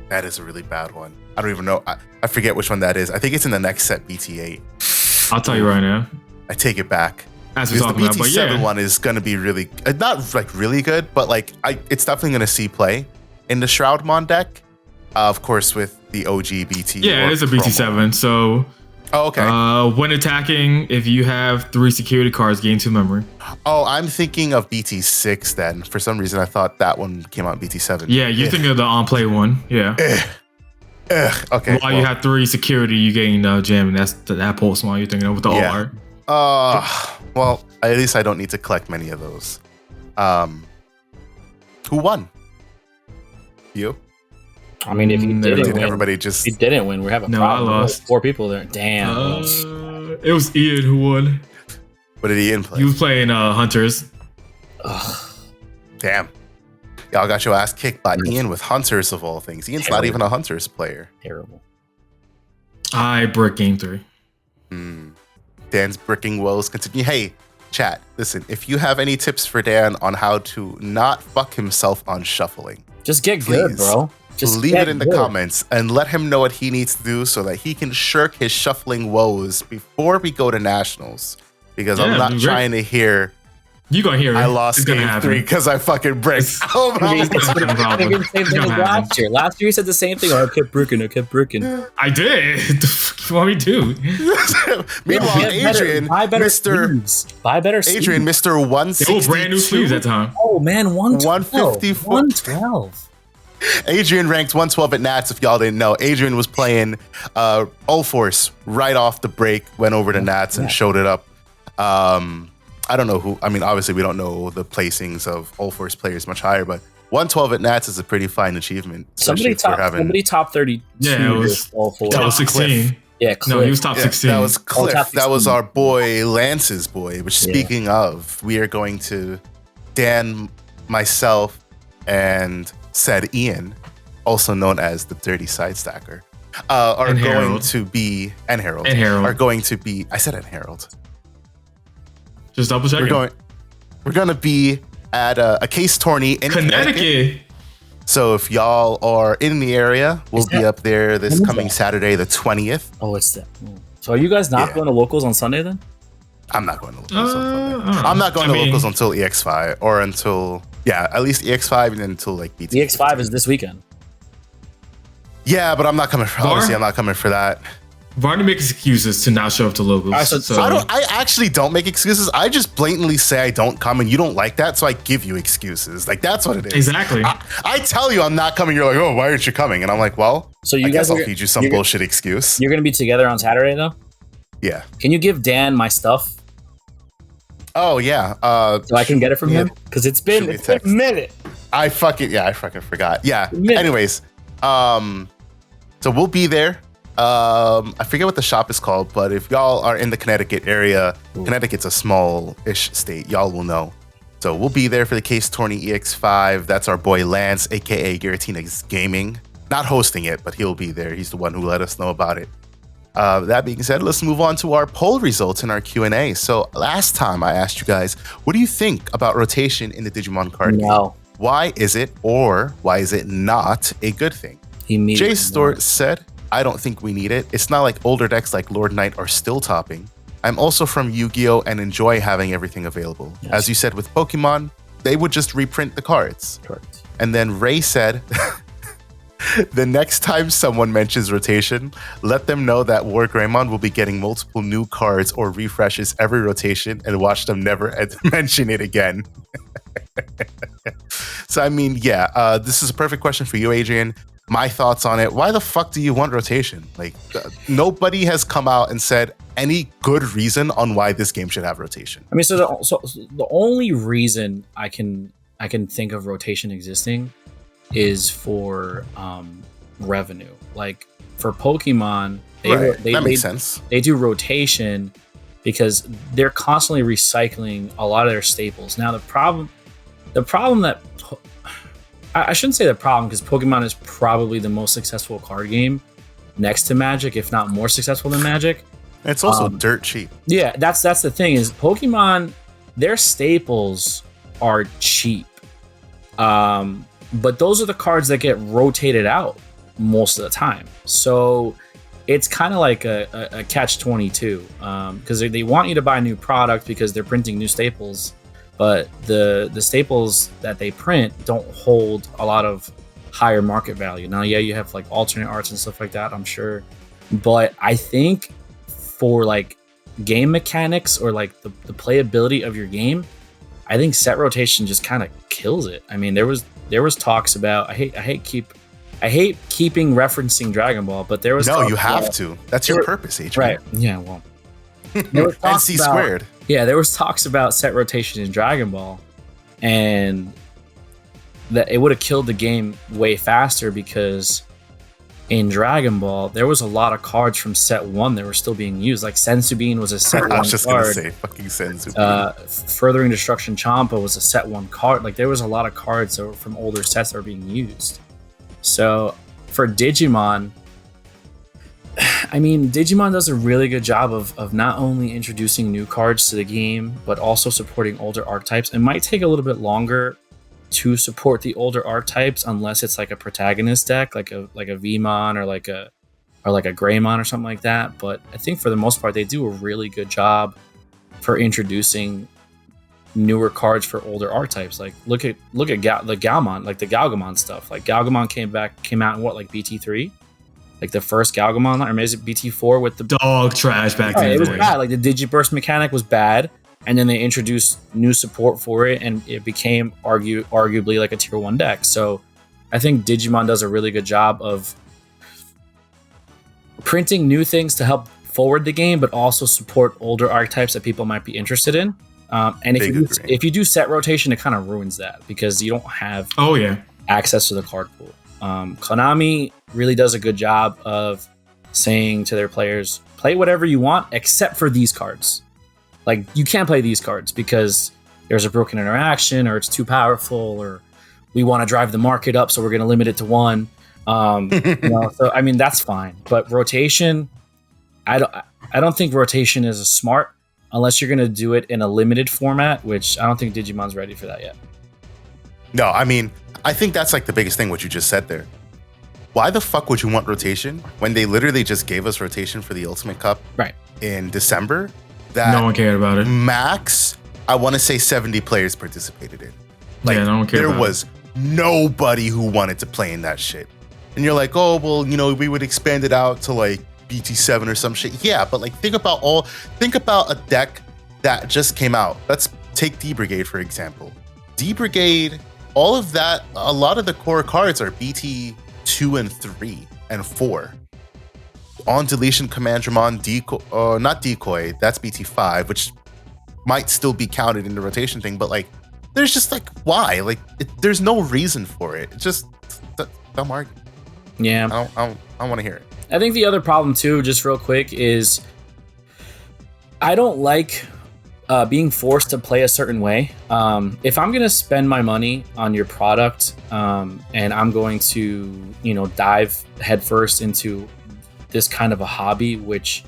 Speaker 1: That is a really bad one. I don't even know. I forget which one that is. I think it's in the next set, BT8.
Speaker 3: I'll tell you right now.
Speaker 1: I take it back.
Speaker 3: As we're talking
Speaker 1: about, the BT7 one is going to be really, not like really good, but like it's definitely going to see play in the Shroudmon deck. Of course, with the OG BT.
Speaker 3: Yeah, it is a BT7. So,
Speaker 1: okay.
Speaker 3: When attacking, if you have 3 security cards, gain 2 memory.
Speaker 1: Oh, I'm thinking of BT6 then. For some reason, I thought that one came out in BT7.
Speaker 3: Yeah, you're thinking of the on-play one. Yeah.
Speaker 1: Okay.
Speaker 3: While you have 3 security, you gain jam, and that's that pulse one you're thinking of with the art.
Speaker 1: Well, at least I don't need to collect many of those. Who won? You?
Speaker 2: I mean, if you didn't win,
Speaker 1: everybody just...
Speaker 2: He didn't win. We have a problem.
Speaker 3: I lost.
Speaker 2: 4 people there. Damn.
Speaker 3: It was Ian who won.
Speaker 1: What did Ian play?
Speaker 3: He was playing Hunters.
Speaker 2: Ugh.
Speaker 1: Damn. Y'all got your ass kicked by Ian with Hunters of all things. Ian's not even a Hunters player.
Speaker 2: Terrible.
Speaker 3: I broke game 3.
Speaker 1: Dan's bricking woes continue. Hey, chat, listen, if you have any tips for Dan on how to not fuck himself on shuffling,
Speaker 2: just get good, bro. Just
Speaker 1: leave it in the comments and let him know what he needs to do so that he can shirk his shuffling woes before we go to nationals. Because I'm not trying to hear.
Speaker 3: You're going to hear it.
Speaker 1: I lost game 3 because I fucking bricked. Oh my God.
Speaker 2: Last year. Last year you said the same thing. Oh, I kept bricking.
Speaker 3: I did. What do we do?
Speaker 1: Meanwhile, Adrian,
Speaker 2: buy better sleeves.
Speaker 1: Adrian, Mr. 162.
Speaker 3: They were brand new sleeves that time.
Speaker 2: Oh man,
Speaker 1: 154.
Speaker 2: 112.
Speaker 1: Adrian ranked 112 at Nats, if y'all didn't know. Adrian was playing All Force right off the break, went over to Nats and showed it up. I don't know who. I mean, obviously, we don't know the placings of All Force players much higher, but 112 at Nats is a pretty fine achievement.
Speaker 2: Somebody top 32.
Speaker 3: Yeah, it was All Force. That was 16.
Speaker 2: Cliff. Yeah, Cliff.
Speaker 3: No, he was top 16.
Speaker 1: That was Cliff. That was our boy Lance's boy. Which, speaking of, we are going to Dan, myself, and said Ian, also known as the Dirty Side Stacker, are going to be Harold are going to be. I said Harold.
Speaker 3: Just double check.
Speaker 1: We're going to be at a case tourney in Connecticut. So if y'all are in the area, we'll be up there this coming Saturday, the 20th.
Speaker 2: Oh, it's that. So are you guys not going to locals on Sunday then?
Speaker 1: I'm not going to locals on Sunday. I'm not going to locals until EX5 or until at least EX5 and then until like BT.
Speaker 2: EX5 is this weekend.
Speaker 1: Yeah, but I'm not coming for obviously I'm not coming for that.
Speaker 3: Varney makes excuses to not show up to locals.
Speaker 1: I actually don't make excuses. I just blatantly say I don't come and you don't like that, so I give you excuses. Like that's what it is.
Speaker 3: Exactly.
Speaker 1: I tell you I'm not coming, you're like, oh, why aren't you coming? And I'm like, well, so I guess I'll feed you some bullshit excuse.
Speaker 2: You're gonna be together on Saturday though?
Speaker 1: Yeah.
Speaker 2: Can you give Dan my stuff?
Speaker 1: Oh yeah.
Speaker 2: So I can get it from him? Because it's been a minute.
Speaker 1: I fucking forgot. Yeah. Anyways, so we'll be there. I forget what the shop is called, but if y'all are in the Connecticut area, Connecticut's a small-ish state, y'all will know. So we'll be there for the Case Tourney EX5. That's our boy Lance, aka Giratina Gaming. Not hosting it, but he'll be there. He's the one who let us know about it. That being said, let's move on to our poll results in our Q&A. So last time I asked you guys, what do you think about rotation in the Digimon card game? Why is it or why is it not a good thing? Jay Stort said, I don't think we need it. It's not like older decks like Lord Knight are still topping. I'm also from Yu-Gi-Oh! And enjoy having everything available. Yes. As you said with Pokemon, they would just reprint the cards.
Speaker 2: Correct.
Speaker 1: And then Ray said, the next time someone mentions rotation, let them know that War Greymon will be getting multiple new cards or refreshes every rotation and watch them never mention it again. So, I mean, this is a perfect question for you, Adrian. My thoughts on it. Why the fuck do you want rotation? Like, nobody has come out and said any good reason on why this game should have rotation.
Speaker 2: I mean, so the only reason I can think of rotation existing is for revenue. Like for Pokemon,
Speaker 1: that makes sense.
Speaker 2: They do rotation because they're constantly recycling a lot of their staples. Now the problem that I shouldn't say the problem, because Pokemon is probably the most successful card game next to Magic, if not more successful than Magic.
Speaker 1: It's also dirt cheap.
Speaker 2: Yeah, that's the thing, is Pokemon, their staples are cheap. But those are the cards that get rotated out most of the time. So it's kind of like a catch-22, because they want you to buy new product because they're printing new staples, but the staples that they print don't hold a lot of higher market value. Now, yeah, you have like alternate arts and stuff like that, I'm sure, but I think for like game mechanics or like the playability of your game, I think set rotation just kind of kills it. I mean, there was talks about, I hate keeping referencing Dragon Ball, but there was
Speaker 1: you have to. That's your purpose, Adrian.
Speaker 2: Right? Yeah. Well, NC
Speaker 1: squared.
Speaker 2: Yeah, there was talks about set rotation in Dragon Ball, and that it would have killed the game way faster, because in Dragon Ball there was a lot of cards from set 1 that were still being used. Like Sensubin was a set 1 card.
Speaker 1: I was just gonna say fucking Sensubin.
Speaker 2: Furthering Destruction Champa was a set 1 card. Like there was a lot of cards that were from older sets that were being used. So for Digimon, I mean, Digimon does a really good job of not only introducing new cards to the game, but also supporting older archetypes. It might take a little bit longer to support the older archetypes unless it's like a protagonist deck, like a Vmon or like a Greymon or something like that. But I think for the most part, they do a really good job for introducing newer cards for older archetypes. Like look at the Galmon, like the Galgamon stuff. Like Galgamon came out in what, like BT3? Like the first Galgamon, or maybe is it BT4 with the
Speaker 3: dog trash back then?
Speaker 2: It was bad. Like the Digiburst mechanic was bad, and then they introduced new support for it, and it became arguably like a tier 1 deck. So I think Digimon does a really good job of printing new things to help forward the game, but also support older archetypes that people might be interested in. And if you do set rotation, it kind of ruins that, because you don't have access to the card pool. Konami really does a good job of saying to their players, play whatever you want except for these cards. Like, you can't play these cards because there's a broken interaction, or it's too powerful, or we want to drive the market up, so we're going to limit it to 1. So I mean, that's fine. But rotation, I don't think rotation is a smart, unless you're going to do it in a limited format, which I don't think Digimon's ready for that yet.
Speaker 1: No, I mean, I think that's like the biggest thing, what you just said there. Why the fuck would you want rotation when they literally just gave us rotation for the Ultimate Cup in December? That
Speaker 3: no one cared about it.
Speaker 1: Max, I want to say 70 players participated in. Like,
Speaker 3: no one cared.
Speaker 1: There was nobody who wanted to play in that shit. And you're like, oh, well, we would expand it out to like BT7 or some shit. Yeah, but like think about a deck that just came out. Let's take D-Brigade, for example. D-Brigade, all of that, a lot of the core cards are BT2 and 3 and 4. On deletion, Commandramon, Decoy, not Decoy, that's BT5, which might still be counted in the rotation thing, but like, there's just like, why? Like, there's no reason for it. It's just dumb argument.
Speaker 2: Yeah.
Speaker 1: I don't want to hear it.
Speaker 2: I think the other problem too, just real quick, is I don't like being forced to play a certain way. If I'm going to spend my money on your product, and I'm going to, dive headfirst into this kind of a hobby, which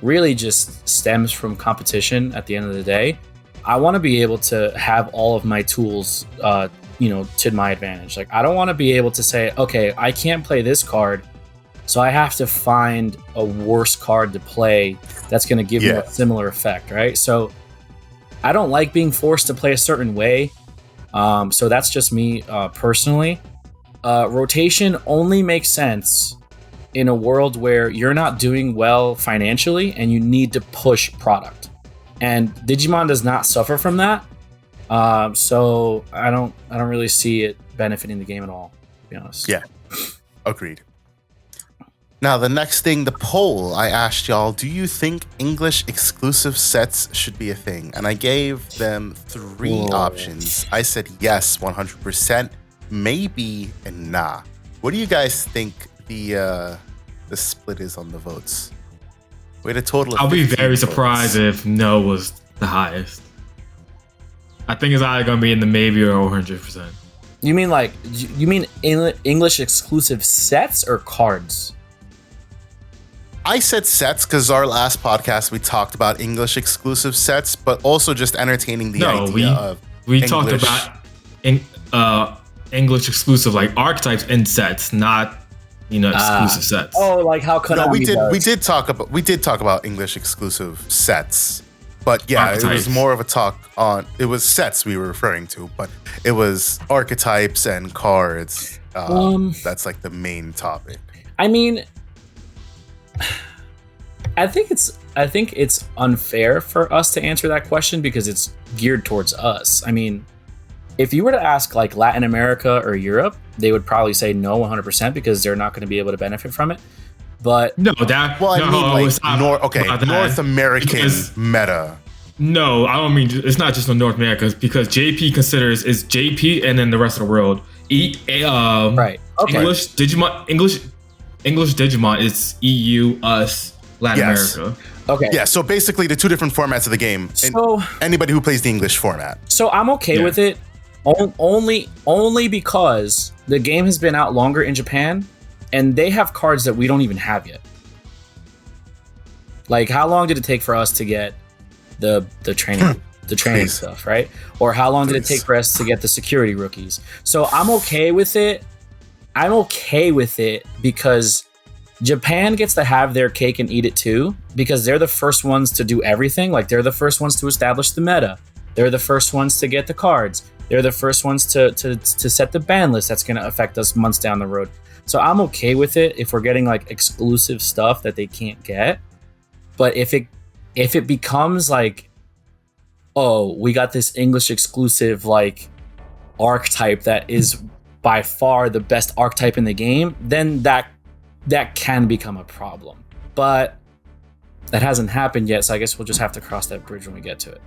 Speaker 2: really just stems from competition at the end of the day, I want to be able to have all of my tools, to my advantage. Like, I don't want to be able to say, okay, I can't play this card, so I have to find a worse card to play that's going to give me a similar effect, right? So I don't like being forced to play a certain way. So that's just me personally. Rotation only makes sense in a world where you're not doing well financially and you need to push product. And Digimon does not suffer from that. So I don't really see it benefiting the game at all, to be honest.
Speaker 1: Yeah, agreed. Now, the next thing, the poll, I asked y'all, do you think English exclusive sets should be a thing? And I gave them 3 options. I said yes, 100%, maybe, and nah. What do you guys think the split is on the votes? We had a total of
Speaker 3: I'll be very
Speaker 1: votes.
Speaker 3: surprised if no was the highest. I think it's either going to be in the maybe or 100%.
Speaker 2: You mean English exclusive sets or cards?
Speaker 1: I said sets because our last podcast we talked about English exclusive sets, but also just entertaining the idea of
Speaker 3: we talked about English exclusive like archetypes in sets, not exclusive sets.
Speaker 2: Oh, like how Konami
Speaker 1: we did talk about English exclusive sets, but yeah, archetypes. It was more of a talk on it was sets we were referring to, but it was archetypes and cards. That's like the main topic.
Speaker 2: I mean, I think it's unfair for us to answer that question because it's geared towards us. I mean, if you were to ask like Latin America or Europe, they would probably say no 100% because they're not going to be able to benefit from it. But
Speaker 3: North
Speaker 1: American meta.
Speaker 3: No, I don't mean it's not just on North America because JP considers it's JP and then the rest of the world.
Speaker 2: Right. Okay.
Speaker 3: English Digimon is EU, us, Latin America.
Speaker 2: Okay.
Speaker 1: Yeah, so basically the two different formats of the game. So anybody who plays the English format.
Speaker 2: So I'm okay with it only because the game has been out longer in Japan and they have cards that we don't even have yet. Like how long did it take for us to get the training stuff, right? Or how long did it take for us to get the security rookies? So I'm okay with it. I'm okay with it because Japan gets to have their cake and eat it too, because they're the first ones to do everything. Like they're the first ones to establish the meta. They're the first ones to get the cards. They're the first ones to set the ban list that's going to affect us months down the road. So I'm okay with it if we're getting like exclusive stuff that they can't get. But if it becomes like, oh, we got this English exclusive like archetype that is by far the best archetype in the game, then that can become a problem. But that hasn't happened yet, so I guess we'll just have to cross that bridge when we get to it.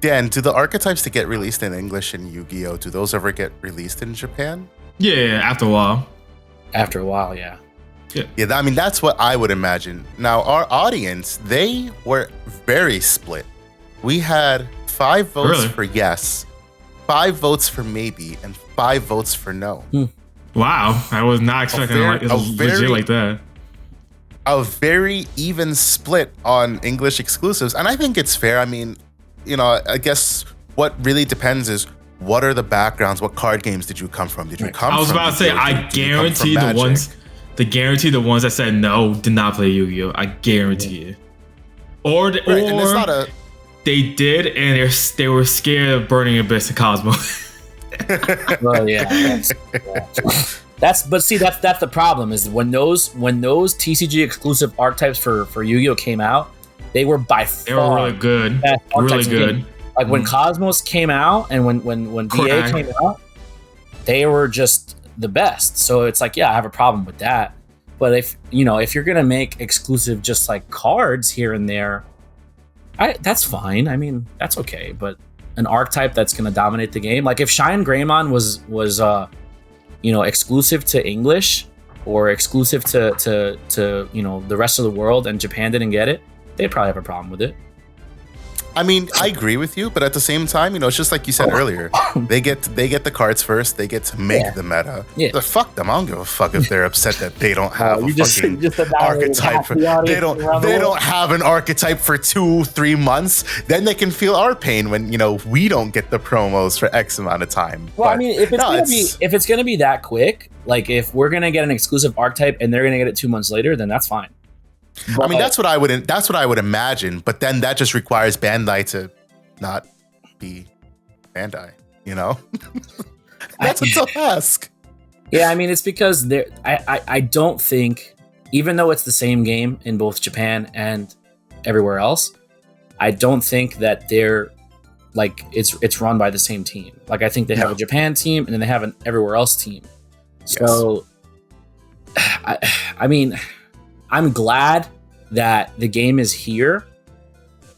Speaker 1: Dan, do the archetypes that get released in English in Yu-Gi-Oh, do those ever get released in Japan?
Speaker 3: Yeah, after a while.
Speaker 2: After a while, yeah.
Speaker 1: Yeah, I mean, that's what I would imagine. Now, our audience, they were very split. We had 5 votes for yes, 5 votes for maybe, and 5 votes for no.
Speaker 3: Wow, I was not expecting legit like that.
Speaker 1: A very even split on English exclusives, and I think it's fair. I mean, I guess what really depends is what are the backgrounds? What card games did you come from? Did you come from?
Speaker 3: I was about to say, I guarantee the ones that said no did not play Yu-Gi-Oh. I guarantee it. Or they did, and they were scared of burning Abyss and Cosmo.
Speaker 2: Well, yeah. That's the problem is when those TCG exclusive archetypes for Yu-Gi-Oh came out, they were by far
Speaker 3: they were really good. Really good.
Speaker 2: Like when Cosmos came out and when BA came out, they were just the best. So it's like, yeah, I have a problem with that. But if you're gonna make exclusive just like cards here and there, that's fine. I mean, that's okay. But an archetype that's gonna dominate the game, like if Shine Greymon was exclusive to English or exclusive to the rest of the world and Japan didn't get it, they'd probably have a problem with it.
Speaker 1: I mean, I agree with you, but at the same time, it's just like you said earlier. They get the cards first. They get to make the meta. Yeah. But fuck them. I don't give a fuck if they're upset that they don't have a fucking archetype. They don't have an archetype for 2-3 months. Then they can feel our pain when we don't get the promos for X amount of time.
Speaker 2: Well, but, I mean, if it's gonna be that quick, like if we're gonna get an exclusive archetype and they're gonna get it 2 months later, then that's fine.
Speaker 1: But, I mean, that's what I would imagine. But then that just requires Bandai to not be Bandai. That's a tough ask.
Speaker 2: Yeah, I mean, it's because I don't think, even though it's the same game in both Japan and everywhere else, I don't think that they're like it's run by the same team. Like I think they have a Japan team and then they have an everywhere else team. So, I mean, I'm glad that the game is here.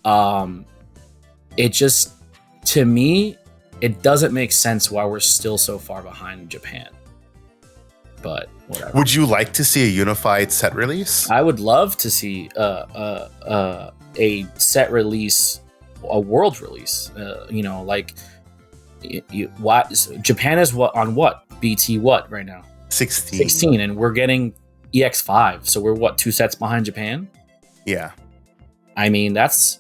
Speaker 2: It just, to me, it doesn't make sense why we're still so far behind Japan. But whatever.
Speaker 1: Would you like to see a unified set release?
Speaker 2: I would love to see a set release, a world release. Japan is on what? BT what right now? 16, and we're getting EX5. So we're 2 sets behind Japan?
Speaker 1: Yeah.
Speaker 2: I mean, that's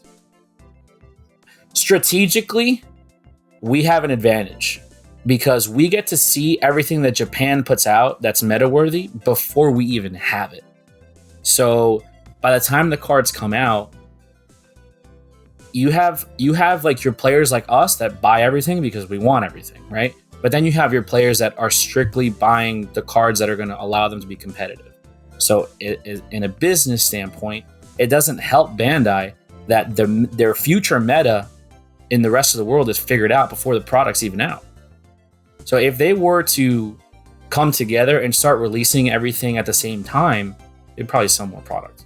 Speaker 2: strategically, we have an advantage because we get to see everything that Japan puts out that's meta-worthy before we even have it. So by the time the cards come out, you have like your players like us that buy everything because we want everything, right? But then you have your players that are strictly buying the cards that are going to allow them to be competitive. So in a business standpoint, it doesn't help Bandai that their future meta in the rest of the world is figured out before the product's even out. So if they were to come together and start releasing everything at the same time, they'd probably sell more product.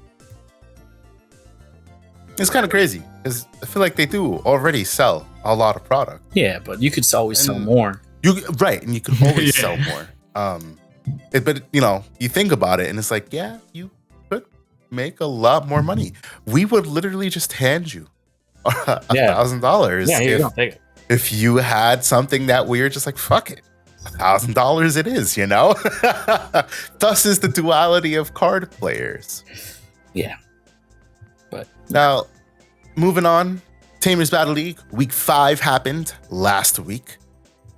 Speaker 1: It's kind of crazy because I feel like they do already sell a lot of product.
Speaker 2: Yeah, but you could always sell more.
Speaker 1: And you could always sell more. But you think about it, and it's like, yeah, you could make a lot more money. We would literally just hand you $1,000 if you had something that we're just like, fuck it, $1,000 it is, Thus is the duality of card players.
Speaker 2: Yeah. But
Speaker 1: now, moving on, Tamers Battle League Week 5 happened last week.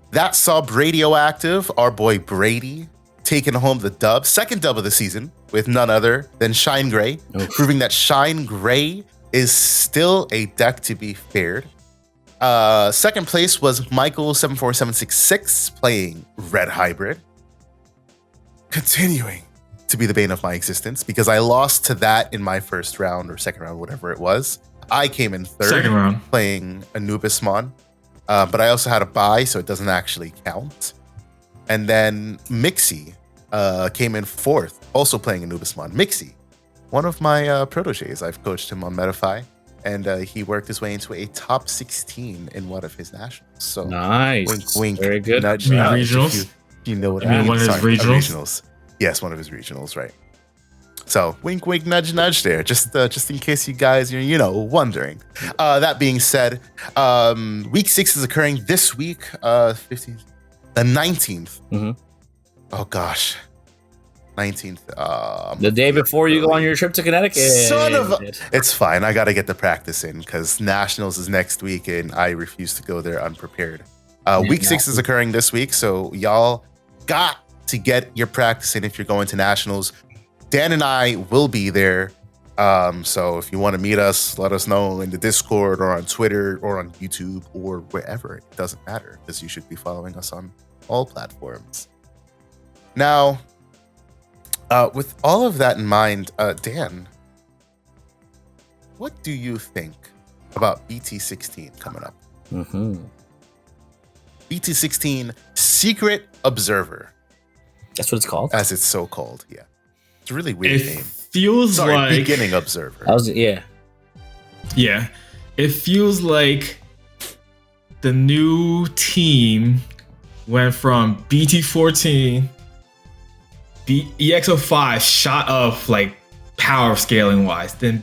Speaker 1: That saw Radioactive, our boy Brady, taking home the dub, second dub of the season, with none other than Shine Gray, proving that Shine Gray is still a deck to be feared. Second place was Michael 74766 playing Red Hybrid, continuing to be the bane of my existence because I lost to that in my first round or second round, whatever it was. I came in third playing Anubismon, but I also had a bye, so it doesn't actually count. And then Mixie came in fourth, also playing Anubismon. Mixie, one of my proteges. I've coached him on Metafy, and he worked his way into a top 16 in one of his nationals. So
Speaker 2: nice,
Speaker 1: wink, wink,
Speaker 2: very good.
Speaker 1: Nudge,
Speaker 3: regionals.
Speaker 1: You know what I mean?
Speaker 3: One of his regionals.
Speaker 1: Yes, one of his regionals, right? So wink, wink, nudge, nudge there, just in case you guys are, wondering. That being said, week 6 is occurring this week, 15th, the 19th.
Speaker 2: Mm-hmm.
Speaker 1: Oh gosh, 19th.
Speaker 2: The day before you go on your trip to Connecticut.
Speaker 1: It's fine. I got to get the practice in because Nationals is next week, and I refuse to go there unprepared. Week 6 is occurring this week, so y'all got to get your practice in if you're going to Nationals. Dan and I will be there. So if you want to meet us, let us know in the Discord or on Twitter or on YouTube or wherever. It doesn't matter because you should be following us on all platforms. Now, with all of that in mind, Dan, what do you think about BT16 coming up?
Speaker 2: Mm-hmm.
Speaker 1: BT16 Secret Observer.
Speaker 2: That's what it's called?
Speaker 1: As it's so called, yeah. It's a really weird name.
Speaker 3: Feels like
Speaker 1: Beginning Observer.
Speaker 2: Yeah.
Speaker 3: It feels like the new team went from BT14, EX05 shot up like power scaling wise, then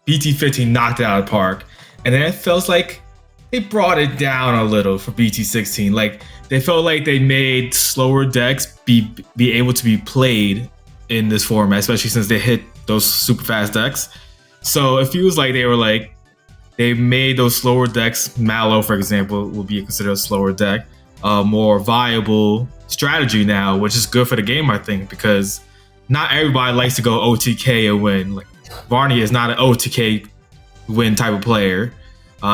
Speaker 3: BT15 knocked it out of the park, and then it feels like they brought it down a little for BT16. Like they felt like they made slower decks be able to be played in this format, especially since they hit those super fast decks. So it feels like they made those slower decks, Mallow, for example, will be considered a slower deck, a more viable strategy now, which is good for the game, I think, because not everybody likes to go OTK and win. Like Varney is not an OTK win type of player.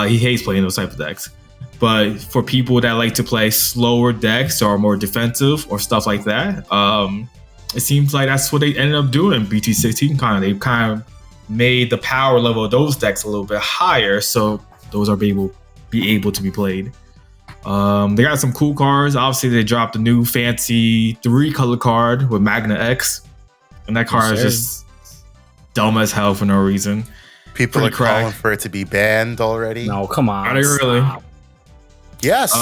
Speaker 3: He hates playing those type of decks. But for people that like to play slower decks or more defensive or stuff like that, it seems like that's what they ended up doing in BT16. They kind of made the power level of those decks a little bit higher, so those are be able to be played. They got some cool cards. Obviously, they dropped a new fancy 3-color card with Magna X, and that card is just dumb as hell for no reason.
Speaker 1: People are calling for it to be banned already.
Speaker 2: No, come on.
Speaker 3: Are they really?
Speaker 1: Yes,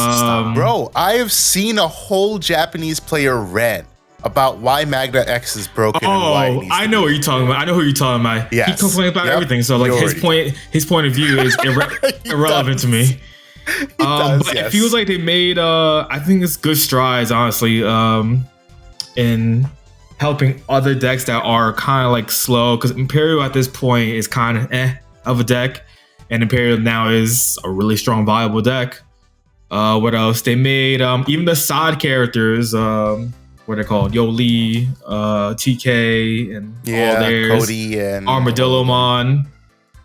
Speaker 1: bro. I have seen a whole Japanese player rant about why Magna X is broken.
Speaker 3: I know what you're talking about. I know who you're talking about.
Speaker 1: Yes.
Speaker 3: He complains about everything. So like his point of view is irrelevant to me. But it feels like they made I think it's good strides, honestly, in helping other decks that are kind of like slow, because Imperial at this point is kind of of a deck, and Imperial now is a really strong, viable deck. What else? They made even the side characters, what are they called? Yoli, TK, and all theirs.
Speaker 1: Cody and
Speaker 3: Armadillomon.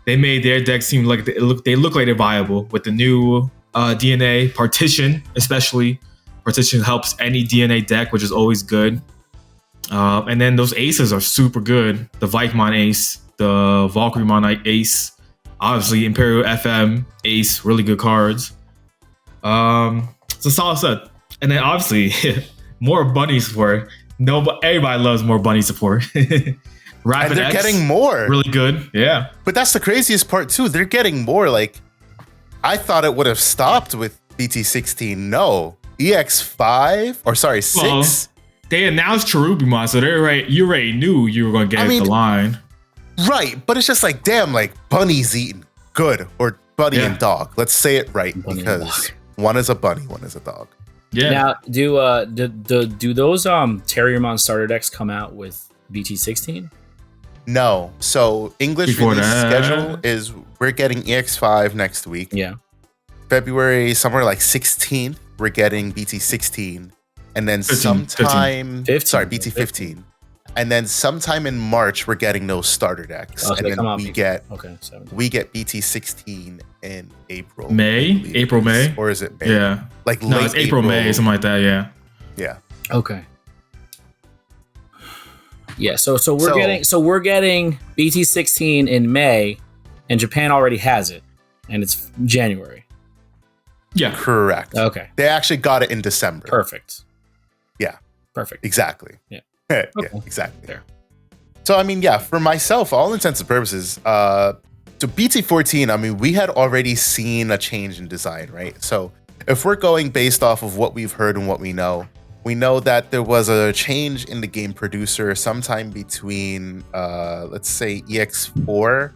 Speaker 3: They made their deck seem like they look like they're viable with the new DNA Partition, especially. Partition helps any DNA deck, which is always good. And then those aces are super good. The Vikemon ace, the Valkyremon ace, obviously Imperial FM ace, really good cards. It's a solid set. And then obviously more bunny support. Everybody loves more bunny support. Rapid
Speaker 1: and they're
Speaker 3: X,
Speaker 1: getting more.
Speaker 3: Really good. Yeah.
Speaker 1: But that's the craziest part too. They're getting more. Like, I thought it would have stopped with BT16. No. EX5 or sorry, 6. Well,
Speaker 3: they announced Cherubimon, so they're right. You already knew you were going to get the line.
Speaker 1: Right. But it's just like, damn, like Bunny's eating good, or Bunny and Dog. Let's say it right, bunny, because one is a bunny, one is a dog.
Speaker 2: Yeah. Now, do those Terriermon starter decks come out with BT16?
Speaker 1: No. So English release schedule is we're getting EX5 next week.
Speaker 2: Yeah.
Speaker 1: February, somewhere like 16th, we're getting BT16. And then sometime...
Speaker 2: 15.
Speaker 1: Sorry, BT15. And then sometime in March, we're getting those starter decks.
Speaker 2: Oh, so
Speaker 1: and then we get
Speaker 2: BT16
Speaker 1: in April.
Speaker 3: May?
Speaker 1: Or is it May?
Speaker 3: Yeah.
Speaker 1: Like
Speaker 3: no,
Speaker 1: late
Speaker 3: it's April, May, something like that, yeah.
Speaker 1: Yeah.
Speaker 2: Okay. Yeah, so we're getting BT16 in May, and Japan already has it, and it's January.
Speaker 3: Yeah,
Speaker 1: correct.
Speaker 2: Okay,
Speaker 1: they actually got it in December.
Speaker 2: Perfect.
Speaker 1: Yeah,
Speaker 2: perfect.
Speaker 1: Exactly.
Speaker 2: Yeah,
Speaker 1: yeah, exactly. There. So I mean, yeah, for myself, all intents and purposes, to BT14, I mean, we had already seen a change in design, right? So if we're going based off of what we've heard and what we know that there was a change in the game producer sometime between, let's say, EX4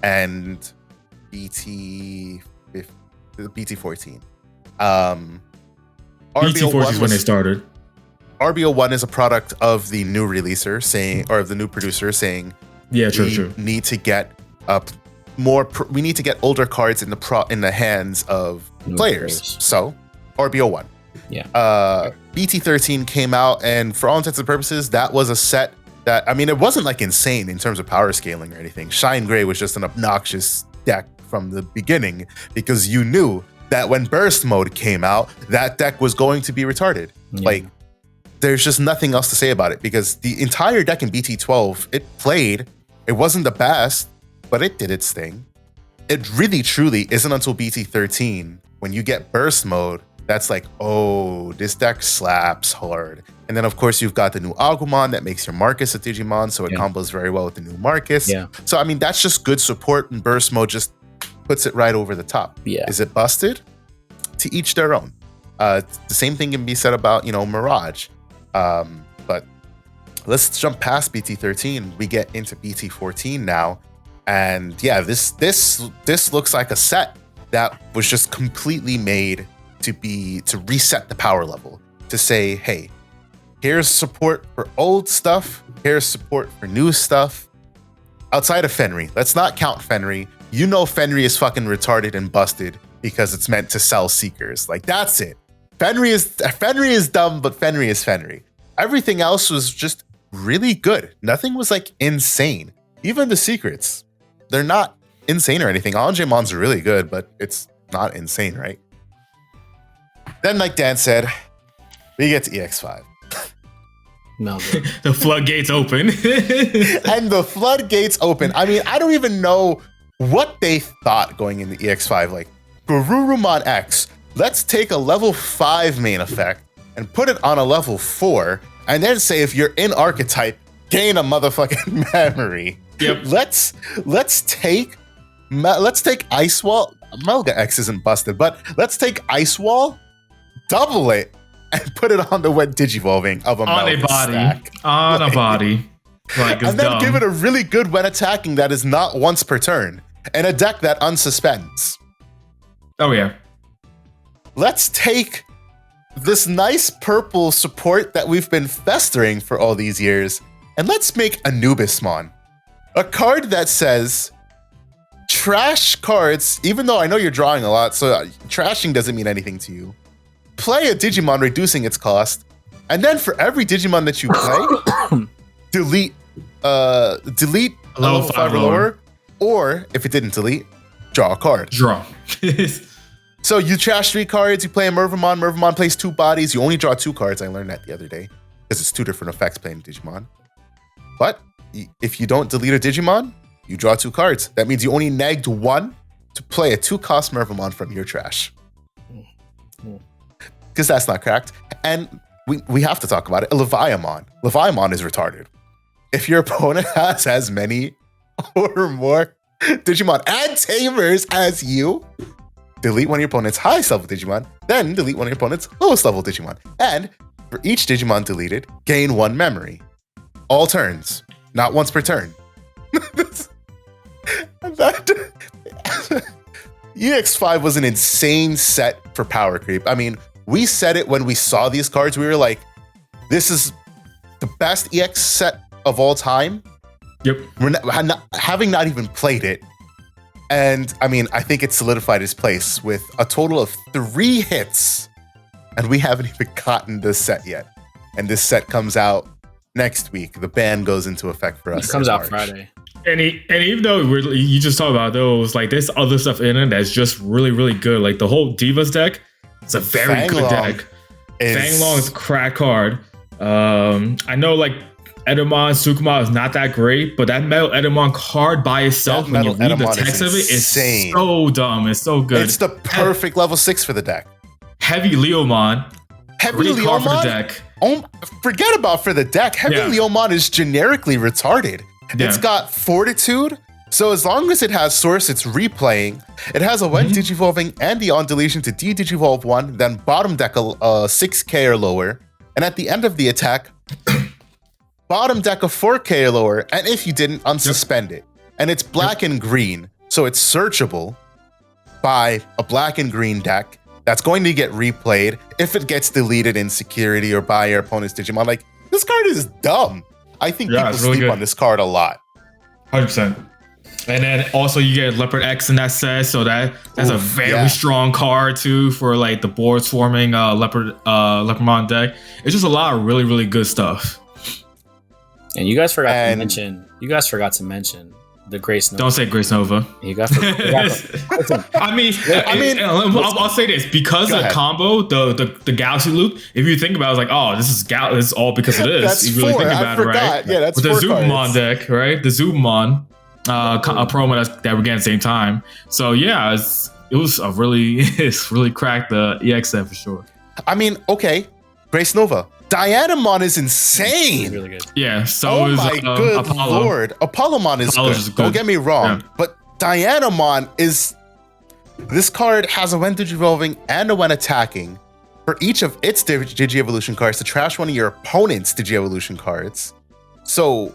Speaker 1: and BT14.
Speaker 3: BT14 is when they started.
Speaker 1: RBO1 is a product of the new releaser of the new producer saying,
Speaker 3: yeah, true.
Speaker 1: Need to get we need to get older cards in the hands of players. So RBO1.
Speaker 2: Yeah.
Speaker 1: BT13 came out, and for all intents and purposes, that was a set that, I mean, it wasn't like insane in terms of power scaling or anything. Shine Gray was just an obnoxious deck from the beginning, because you knew that when Burst Mode came out, that deck was going to be retarded. Yeah. Like, there's just nothing else to say about it, because the entire deck in BT12, it played. It wasn't the best, but it did its thing. It really, truly isn't until BT13, when you get Burst Mode, that's like, oh, this deck slaps hard. And then, of course, you've got the new Agumon that makes your Marcus a Digimon, so it combos very well with the new Marcus.
Speaker 2: Yeah.
Speaker 1: So, I mean, that's just good support, and Burst Mode just puts it right over the top.
Speaker 2: Yeah.
Speaker 1: Is it busted? To each their own. The same thing can be said about, Mirage. But let's jump past BT13. We get into BT14 now. And yeah, this looks like a set that was just completely made to reset the power level, to say, hey, here's support for old stuff, here's support for new stuff. Outside of Fenry, let's not count Fenry. You know Fenry is fucking retarded and busted because it's meant to sell Seekers. Like, that's it. Fenry is dumb, but Fenry is Fenry. Everything else was just really good. Nothing was like insane. Even the secrets, they're not insane or anything. Angemon's really good, but it's not insane, right? Then, like Dan said, we get to EX5.
Speaker 2: No,
Speaker 3: the floodgates open.
Speaker 1: And the floodgates open. I mean, I don't even know what they thought going into EX5. Like, Garurumon X, let's take a level 5 main effect and put it on a level 4, and then say if you're in archetype, gain a motherfucking memory.
Speaker 3: Yep.
Speaker 1: Let's take Ice Wall. Melga X isn't busted, but let's take Ice Wall, double it, and put it on the wet Digivolving of a Melga stack.
Speaker 3: On a body. Like,
Speaker 1: and then give it a really good when attacking that is not once per turn, and a deck that unsuspends.
Speaker 3: Oh yeah.
Speaker 1: let's take this nice purple support that we've been festering for all these years, and let's make Anubismon. A card that says, trash cards, even though I know you're drawing a lot, so trashing doesn't mean anything to you. Play a Digimon, reducing its cost, and then for every Digimon that you play, delete a level 5 or lower, or if it didn't delete, draw a card.
Speaker 3: Draw.
Speaker 1: So you trash 3 cards, you play a Mervamon. Mervamon plays 2 bodies. You only draw 2 cards. I learned that the other day because it's 2 different effects playing Digimon. But if you don't delete a Digimon, you draw 2 cards. That means you only nagged 1 to play a 2-cost Mervamon from your trash. Because that's not cracked. And we have to talk about it. A Leviamon. Leviamon is retarded. If your opponent has as many or more Digimon and Tamers as you, delete one of your opponent's highest level Digimon, then delete one of your opponent's lowest level Digimon. And for each Digimon deleted, gain 1 memory. All turns, not once per turn. EX5 was an insane set for power creep. I mean, we said it when we saw these cards. We were like, this is the best EX set of all time.
Speaker 3: Yep.
Speaker 1: Having not even played it. And I mean, I think it solidified its place with a total of 3 hits. And we haven't even gotten this set yet. And this set comes out next week. The ban goes into effect for us.
Speaker 2: It comes out Friday.
Speaker 3: And even though you just talk about those, like there's other stuff in it that's just really, really good. Like the whole Divas deck, it's a very good deck. Fanglong is a crack card. I know like Edamon, Sukuma is not that great, but that Metal Edamon card by itself, when you read the text of it, is so dumb. It's so good.
Speaker 1: It's the perfect level 6 for the deck.
Speaker 3: Heavy Leomon.
Speaker 1: Heavy Leomon? Card for the deck. Oh, forget about for the deck. Heavy Leomon is generically retarded. Yeah. It's got Fortitude, so as long as it has Source, it's replaying. It has a when Digivolving and the on deletion to de-Digivolve 1, then bottom deck a 6k or lower, and at the end of the attack, bottom deck a 4k or lower, and if you didn't, unsuspend it. And it's black and green, so it's searchable by a black and green deck that's going to get replayed if it gets deleted in security or by your opponent's Digimon. Like, this card is dumb. I think people sleep on this card a lot.
Speaker 3: 100%. And then also you get Leopard X in that set, so that's a very strong card too for like the board swarming Leopardmon deck. It's just a lot of really, really good stuff.
Speaker 2: And you guys forgot to mention the Grace Nova.
Speaker 3: Don't say Grace Nova.
Speaker 2: You got
Speaker 3: I mean, I'll say this because of the combo, the Galaxy Loop. If you think about it, it's like, oh, this is all because of this.
Speaker 1: That's
Speaker 3: you really
Speaker 1: 4.
Speaker 3: think about
Speaker 1: it,
Speaker 3: right?
Speaker 1: Yeah, that's
Speaker 3: with the Zubamon deck, right? The Zubamon a promo that we get at the same time. So yeah, it was a it's really cracked the EX set for sure.
Speaker 1: I mean, okay, Grace Nova. Dianamon is insane.
Speaker 2: Really good.
Speaker 3: Yeah, so is
Speaker 1: good
Speaker 3: Apollo.
Speaker 1: Lord. Apollomon is good. Don't get me wrong. Yeah. But Dianamon is... This card has a when Digivolving and a when attacking. For each of its Digi-Evolution cards to trash one of your opponent's Digi-Evolution cards. So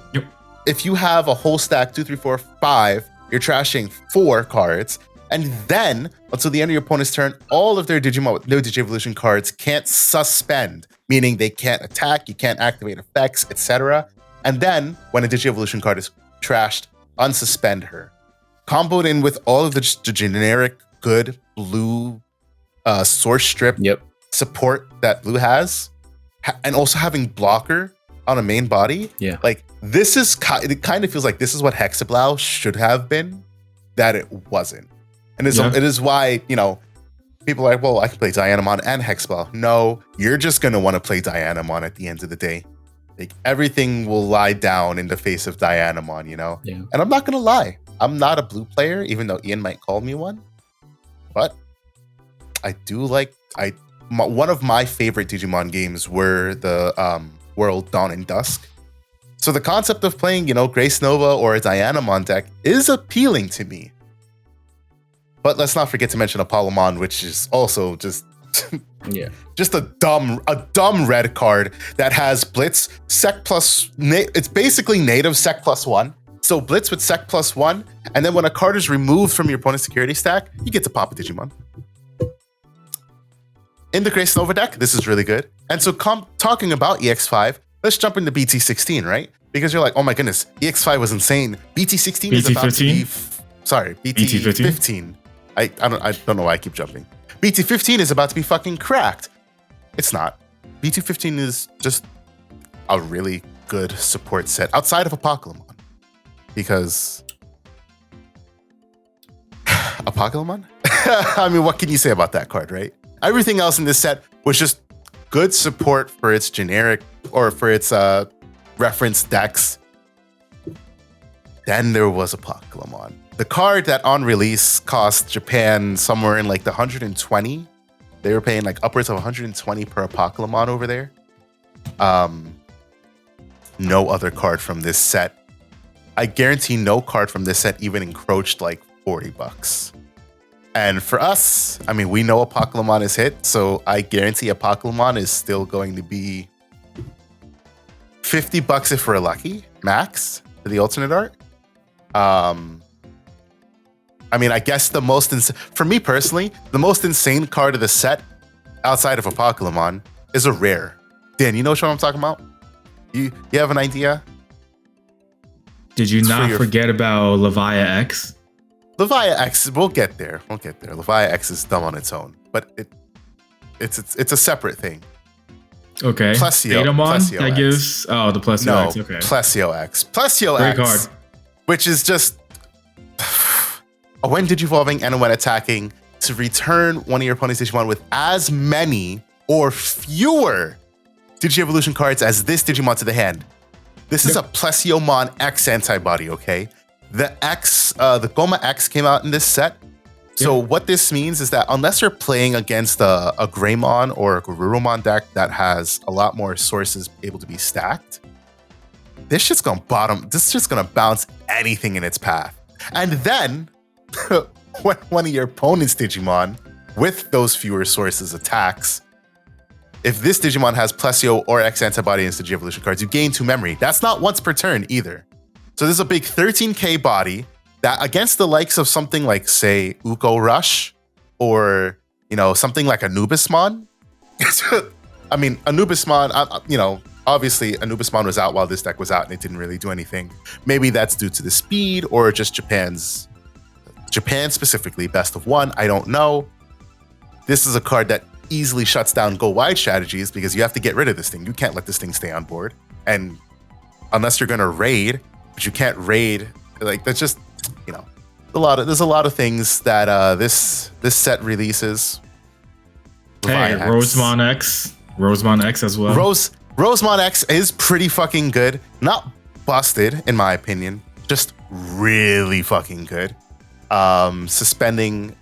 Speaker 1: if you have a whole stack, 2, 3, 4, 5, you're trashing 4 cards. And then, until the end of your opponent's turn, all of their Digimon with no Digi-Evolution cards can't suspend, meaning they can't attack, you can't activate effects, etc. And then, when a Digi-Evolution card is trashed, unsuspend her. Comboed in with all of the generic good blue source strip support that blue has, and also having blocker on a main body.
Speaker 2: Yeah.
Speaker 1: Like, this is, it kind of feels like this is what Hexablau should have been, that it wasn't. And it is why, people are like, well, I can play Dianamon and Hexball. No, you're just going to want to play Dianamon at the end of the day. Like, everything will lie down in the face of Dianamon,
Speaker 2: Yeah.
Speaker 1: And I'm not going to lie. I'm not a blue player, even though Ian might call me one. But I do one of my favorite Digimon games were the World Dawn and Dusk. So the concept of playing, Grace Nova or a Dianamon deck is appealing to me. But let's not forget to mention Apollomon, which is also just just a dumb red card that has Blitz, Sec plus. It's basically native Sec +1. So Blitz with Sec +1, and then when a card is removed from your opponent's security stack, you get to pop a Digimon. in the Grace Nova deck, this is really good. And so talking about EX5, let's jump into BT16, right? Because you're like, oh my goodness, EX5 was insane. BT16 is about to be... BT15. I don't know why I keep jumping. BT15 is about to be fucking cracked. It's not. BT15 is just a really good support set outside of Apocalypse. Because... Apocalypse? I mean, what can you say about that card, right? Everything else in this set was just good support for its generic or for its reference decks. Then there was Apocalypse. The card that on release cost Japan somewhere in like the 120. They were paying like upwards of 120 per Apocalypse over there. No other card from this set. I guarantee no card from this set even encroached like $40. And for us, I mean, we know Apocalypse is hit, so I guarantee Apocalypse is still going to be $50 if we're lucky, max, for the alternate art. I mean, I guess for me personally, the most insane card of the set, outside of Apocalypse, is a rare. Dan, you know what I'm talking about? You have an idea?
Speaker 3: Did you not forget about Levia X?
Speaker 1: Levia X, we'll get there. Levia X is dumb on its own, but it's a separate thing.
Speaker 3: Okay.
Speaker 1: Plesio
Speaker 3: that gives... Oh, the Plesio X, okay.
Speaker 1: Plesio X. Plesio
Speaker 3: Great
Speaker 1: X,
Speaker 3: card.
Speaker 1: Which is just... when digivolving and when attacking, to return one of your opponent's Digimon with as many or fewer Digi-Evolution cards as this Digimon to the hand. This is a Plesiomon X antibody, okay? The Goma X came out in this set. So what this means is that unless you're playing against a Greymon or a Garurumon deck that has a lot more sources able to be stacked, this shit's gonna bounce anything in its path. And then, when one of your opponent's Digimon with those fewer sources attacks, if this Digimon has Plesio or X antibody instead of Digi-Evolution cards, you gain 2 memory. That's not once per turn either. So there's a big 13k body that against the likes of something like, say, Uko Rush or, something like Anubismon. I mean, Anubismon, obviously Anubismon was out while this deck was out and it didn't really do anything. Maybe that's due to the speed or just Japan specifically, best of 1. I don't know. This is a card that easily shuts down go wide strategies because you have to get rid of this thing. You can't let this thing stay on board. And unless you're going to raid, but you can't raid, like that's just, there's a lot of things that this set releases.
Speaker 3: Hey, Rosemon X as well.
Speaker 1: Rosemon X is pretty fucking good. Not busted, in my opinion. Just really fucking good. Suspending,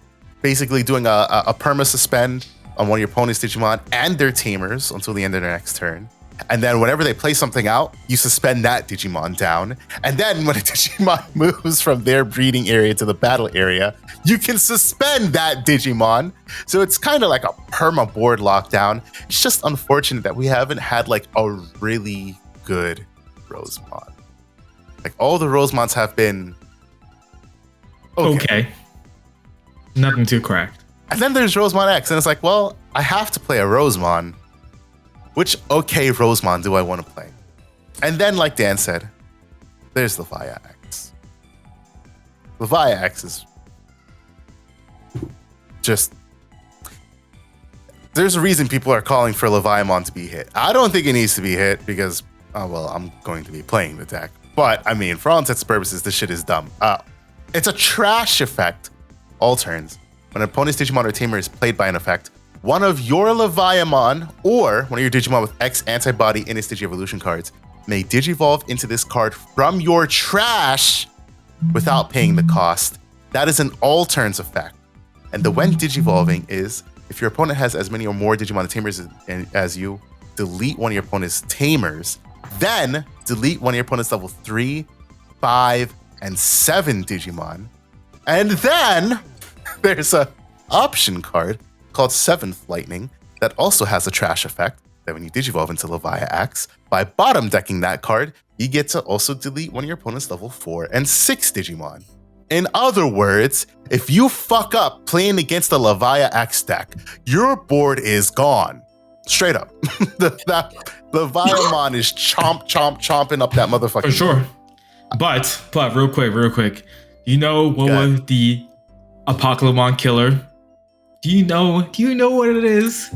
Speaker 1: basically doing a perma suspend on one of your opponent's Digimon and their tamers until the end of their next turn. And then whenever they play something out, you suspend that Digimon down. And then when a Digimon moves from their breeding area to the battle area, you can suspend that Digimon. So it's kind of like a perma board lockdown. It's just unfortunate that we haven't had like a really good Rosemon. Like all the Rosemons have been
Speaker 3: okay. Nothing too cracked.
Speaker 1: And then there's Rosemon X, and it's like, well, I have to play a Rosemon. Which Rosemon do I want to play? And then, like Dan said, there's Levia X. Levia X is just... There's a reason people are calling for Leviamon to be hit. I don't think it needs to be hit because, I'm going to be playing the deck. But, I mean, for all intents and purposes, this shit is dumb. It's a trash effect all turns. When an opponent's Digimon or Tamer is played by an effect, one of your Leviamon or one of your Digimon with X antibody in its Digi-Evolution cards may Digivolve into this card from your trash without paying the cost. That is an all turns effect. And the when Digivolving is, if your opponent has as many or more Digimon and Tamers as you, delete one of your opponent's Tamers, then delete one of your opponent's level 3, 5, and 7 Digimon. And then there's a option card called 7th Lightning that also has a trash effect that when you Digivolve into Levia X, by bottom decking that card, you get to also delete one of your opponent's level 4 and 6 Digimon. In other words, if you fuck up playing against the Levia X deck, your board is gone. Straight up. That Leviamon is chomping up that motherfucker.
Speaker 3: For sure. But real quick. You know what was the Apocalypse killer? Do you know what it is?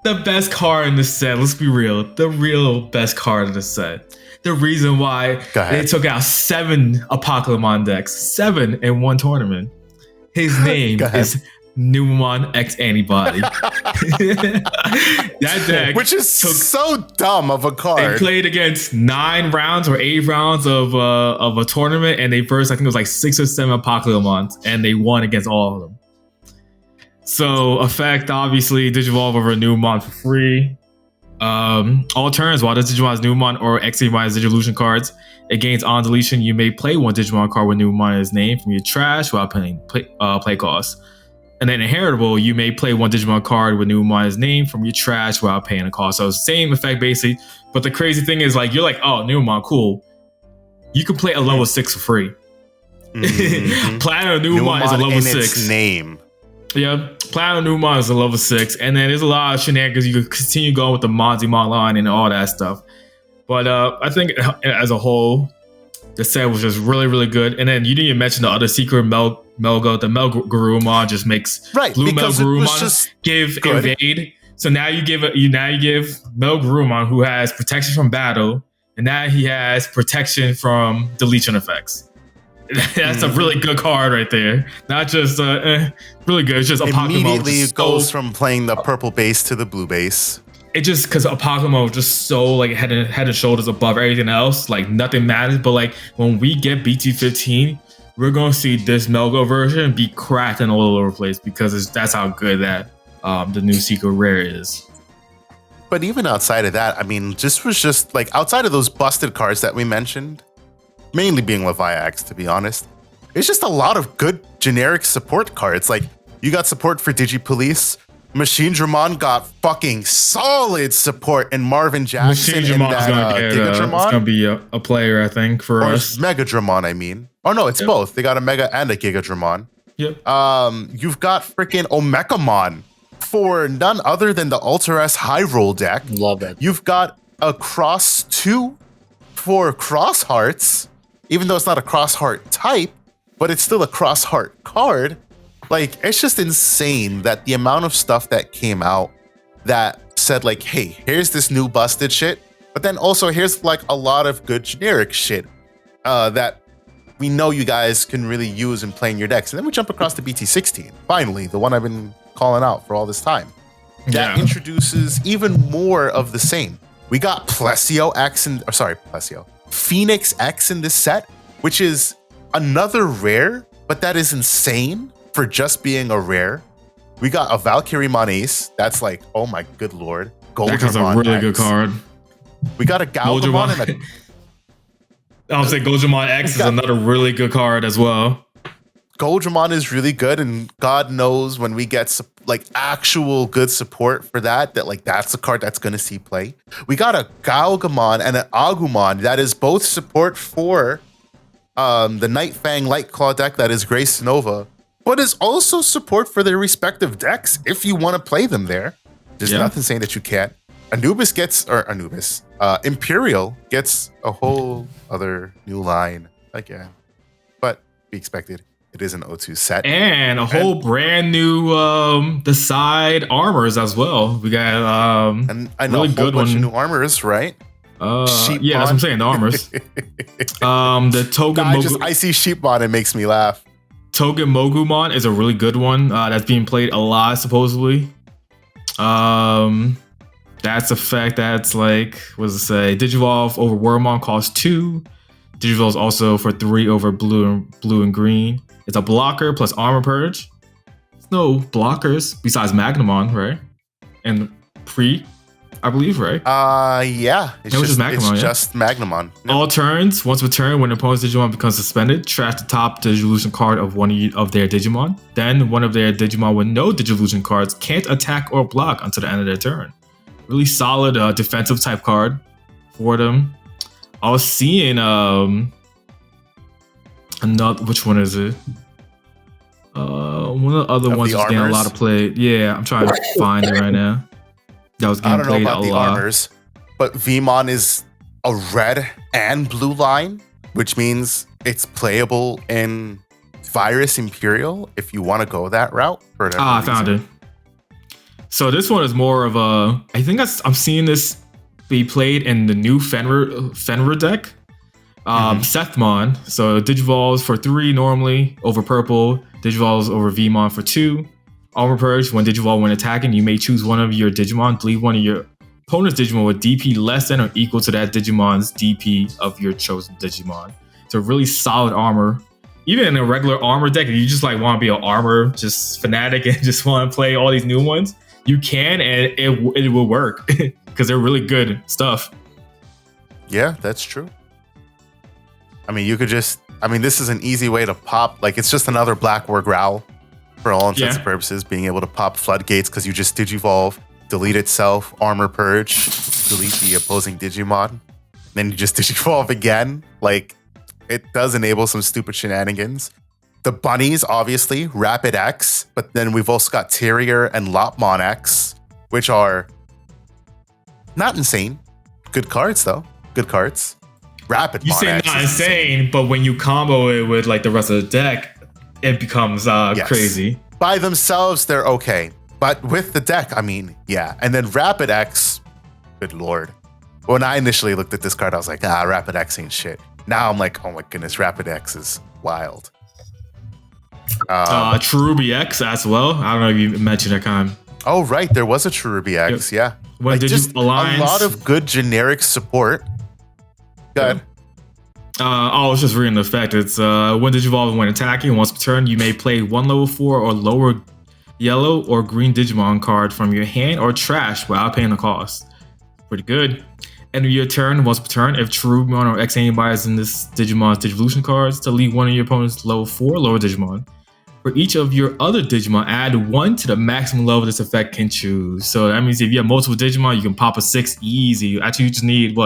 Speaker 3: The best card in the set. Let's be real. The real best card in the set. The reason why they took out 7 Apocalypse decks, 7 in one tournament. His name is Numemon X Antibody. That deck,
Speaker 1: which is so dumb of a card.
Speaker 3: They played against 9 rounds or 8 rounds of a tournament, and they first, I think it was like 6 or 7 Apocalypse, and they won against all of them. So, effect, obviously, Digivolve over Numemon for free. All turns, while this Digimon's Numemon or X Antibody's Digivolution cards, it gains on deletion. You may play one Digimon card with Numemon in its name from your trash without paying play costs. And then inheritable, you may play one Digimon card with Numemon in its name from your trash without paying a cost. So same effect basically, but the crazy thing is like, you're like, oh, Numemon, cool. You can play a level 6 for free. Mm-hmm. Platinum Numemon is a level 6.
Speaker 1: Its name.
Speaker 3: Yeah, Platinum Numemon is a level 6, and then there's a lot of shenanigans. You could continue going with the Monzimon line and all that stuff. But I think as a whole, the set was just really, really good. And then you didn't even mention the other secret Melgo. The Melgarurumon just makes Blue Melgarurumon give good. Invade. So now you give Melgarurumon, who has protection from battle, and now he has protection from deletion effects. That's a really good card right there. Not just really good. It's just
Speaker 1: immediately goes from playing the purple base to the blue base.
Speaker 3: It just because Apocalypse was just so like head and shoulders above everything else. Like nothing matters. But like when we get BT15, we're gonna see this Melgo version be cracking all over the place because that's how good that the new secret rare is.
Speaker 1: But even outside of that, I mean, just like outside of those busted cards that we mentioned. Mainly being Levia X, to be honest. It's just a lot of good generic support cards. Like, you got support for Digipolice. Machine Dramon got fucking solid support in Marvin Jackson.
Speaker 3: Machine Dramon's gonna be a player, I think, for us.
Speaker 1: Mega Dramon, I mean. Oh, no, it's both. They got a Mega and a Giga Dramon.
Speaker 3: Yep.
Speaker 1: You've got freaking Omekamon for none other than the Ultra S High Roll deck.
Speaker 2: Love it.
Speaker 1: You've got a Cross 2 for Cross Hearts. Even though it's not a Cross Heart type, but it's still a Cross Heart card. Like, it's just insane that the amount of stuff that came out that said like, hey, here's this new busted shit, but then also here's like a lot of good generic shit that we know you guys can really use in playing your decks. And then we jump across to BT16, finally, the one I've been calling out for all this time. That introduces even more of the same. We got Phoenix X in this set, which is another rare, but that is insane for just being a rare. We got a Valkyrie Ace. That's like, oh my good lord.
Speaker 3: That is a really good card.
Speaker 1: We got a Galgamon and a...
Speaker 3: I would say Goldramon X is another really good card as well.
Speaker 1: Goldramon is really good, and God knows when we get like actual good support for that like that's a card that's gonna see play. We got a Galgamon and an Agumon that is both support for the Night Fang Light Claw deck that is Grace Nova, but is also support for their respective decks if you want to play them there. There's nothing saying that you can't. Imperial gets a whole other new line again, but be expected. It is an O2 set.
Speaker 3: And a whole brand new the side armors as well. We got
Speaker 1: and I know really a whole bunch of new armors, right?
Speaker 3: Yeah, that's what I'm saying, the armors. The Togen
Speaker 1: I see Sheepmon, it makes me laugh.
Speaker 3: Togen Mogumon is a really good one that's being played a lot, supposedly. That's a fact. That's like, what does it say? Digivolve over Wormmon costs 2. Digivolve is also for 3 over blue and green. It's a blocker plus armor purge. There's no blockers besides Magnamon, right? And I believe, right?
Speaker 1: Yeah. It's just Magnamon.
Speaker 3: No. All turns, once per turn, when an opponent's Digimon becomes suspended, trash the top Digivolution card of one of their Digimon. Then one of their Digimon with no Digivolution cards can't attack or block until the end of their turn. Really solid defensive type card for them. I was seeing Which one is it? One of the other ones was getting a lot of play. Yeah, I'm trying to find it right now. That was getting played a lot. I don't know about the armors,
Speaker 1: but Vmon is a red and blue line, which means it's playable in Virus Imperial if you want to go that route.
Speaker 3: I found it. So this one is more of a. I think I'm seeing this be played in the new Fenrir deck. Sethmon. So Digivolves for 3 normally over purple. Digivolves over Vmon for 2. Armor Purge. When Digivolve when attacking, you may choose one of your Digimon. Delete one of your opponent's Digimon with DP less than or equal to that Digimon's DP of your chosen Digimon. So really solid armor. Even in a regular armor deck, if you just like want to be an armor just fanatic and just want to play all these new ones, you can, and it will work because they're really good stuff.
Speaker 1: Yeah, that's true. I mean, you could just. I mean, this is an easy way to pop. Like, it's just another Black War Growl for all intents and purposes. Being able to pop floodgates because you just Digivolve, delete itself, Armor Purge, delete the opposing Digimon, then you just Digivolve again. Like, it does enable some stupid shenanigans. The bunnies, obviously, Rapid X, but then we've also got Terrier and Lopmon X, which are not insane. Good cards, though. Good cards. Rapid
Speaker 3: You say not insane, but when you combo it with like the rest of the deck, it becomes crazy.
Speaker 1: By themselves, they're okay. But with the deck, I mean, yeah. And then Rapid X, good lord. When I initially looked at this card, I was like, Rapid X ain't shit. Now I'm like, oh my goodness, Rapid X is wild.
Speaker 3: Cherubi X as well. I don't know if you mentioned that kind.
Speaker 1: Oh, right. There was a Cherubi X, yeah.
Speaker 3: When
Speaker 1: like, just
Speaker 3: Alliance?
Speaker 1: A lot of good generic support. Go ahead.
Speaker 3: I was just reading the effect. It's when Digivolve when attacking, once per turn, you may play 1 level 4 or lower yellow or green Digimon card from your hand or trash without paying the cost. Pretty good. End of your turn, once per turn, if Cherubimon or X anybody is in this Digimon's Digivolution cards, delete one of your opponent's level 4 or lower Digimon. For each of your other Digimon, add 1 to the maximum level this effect can choose. So that means if you have multiple Digimon, you can pop a 6 easy. Actually, you just need,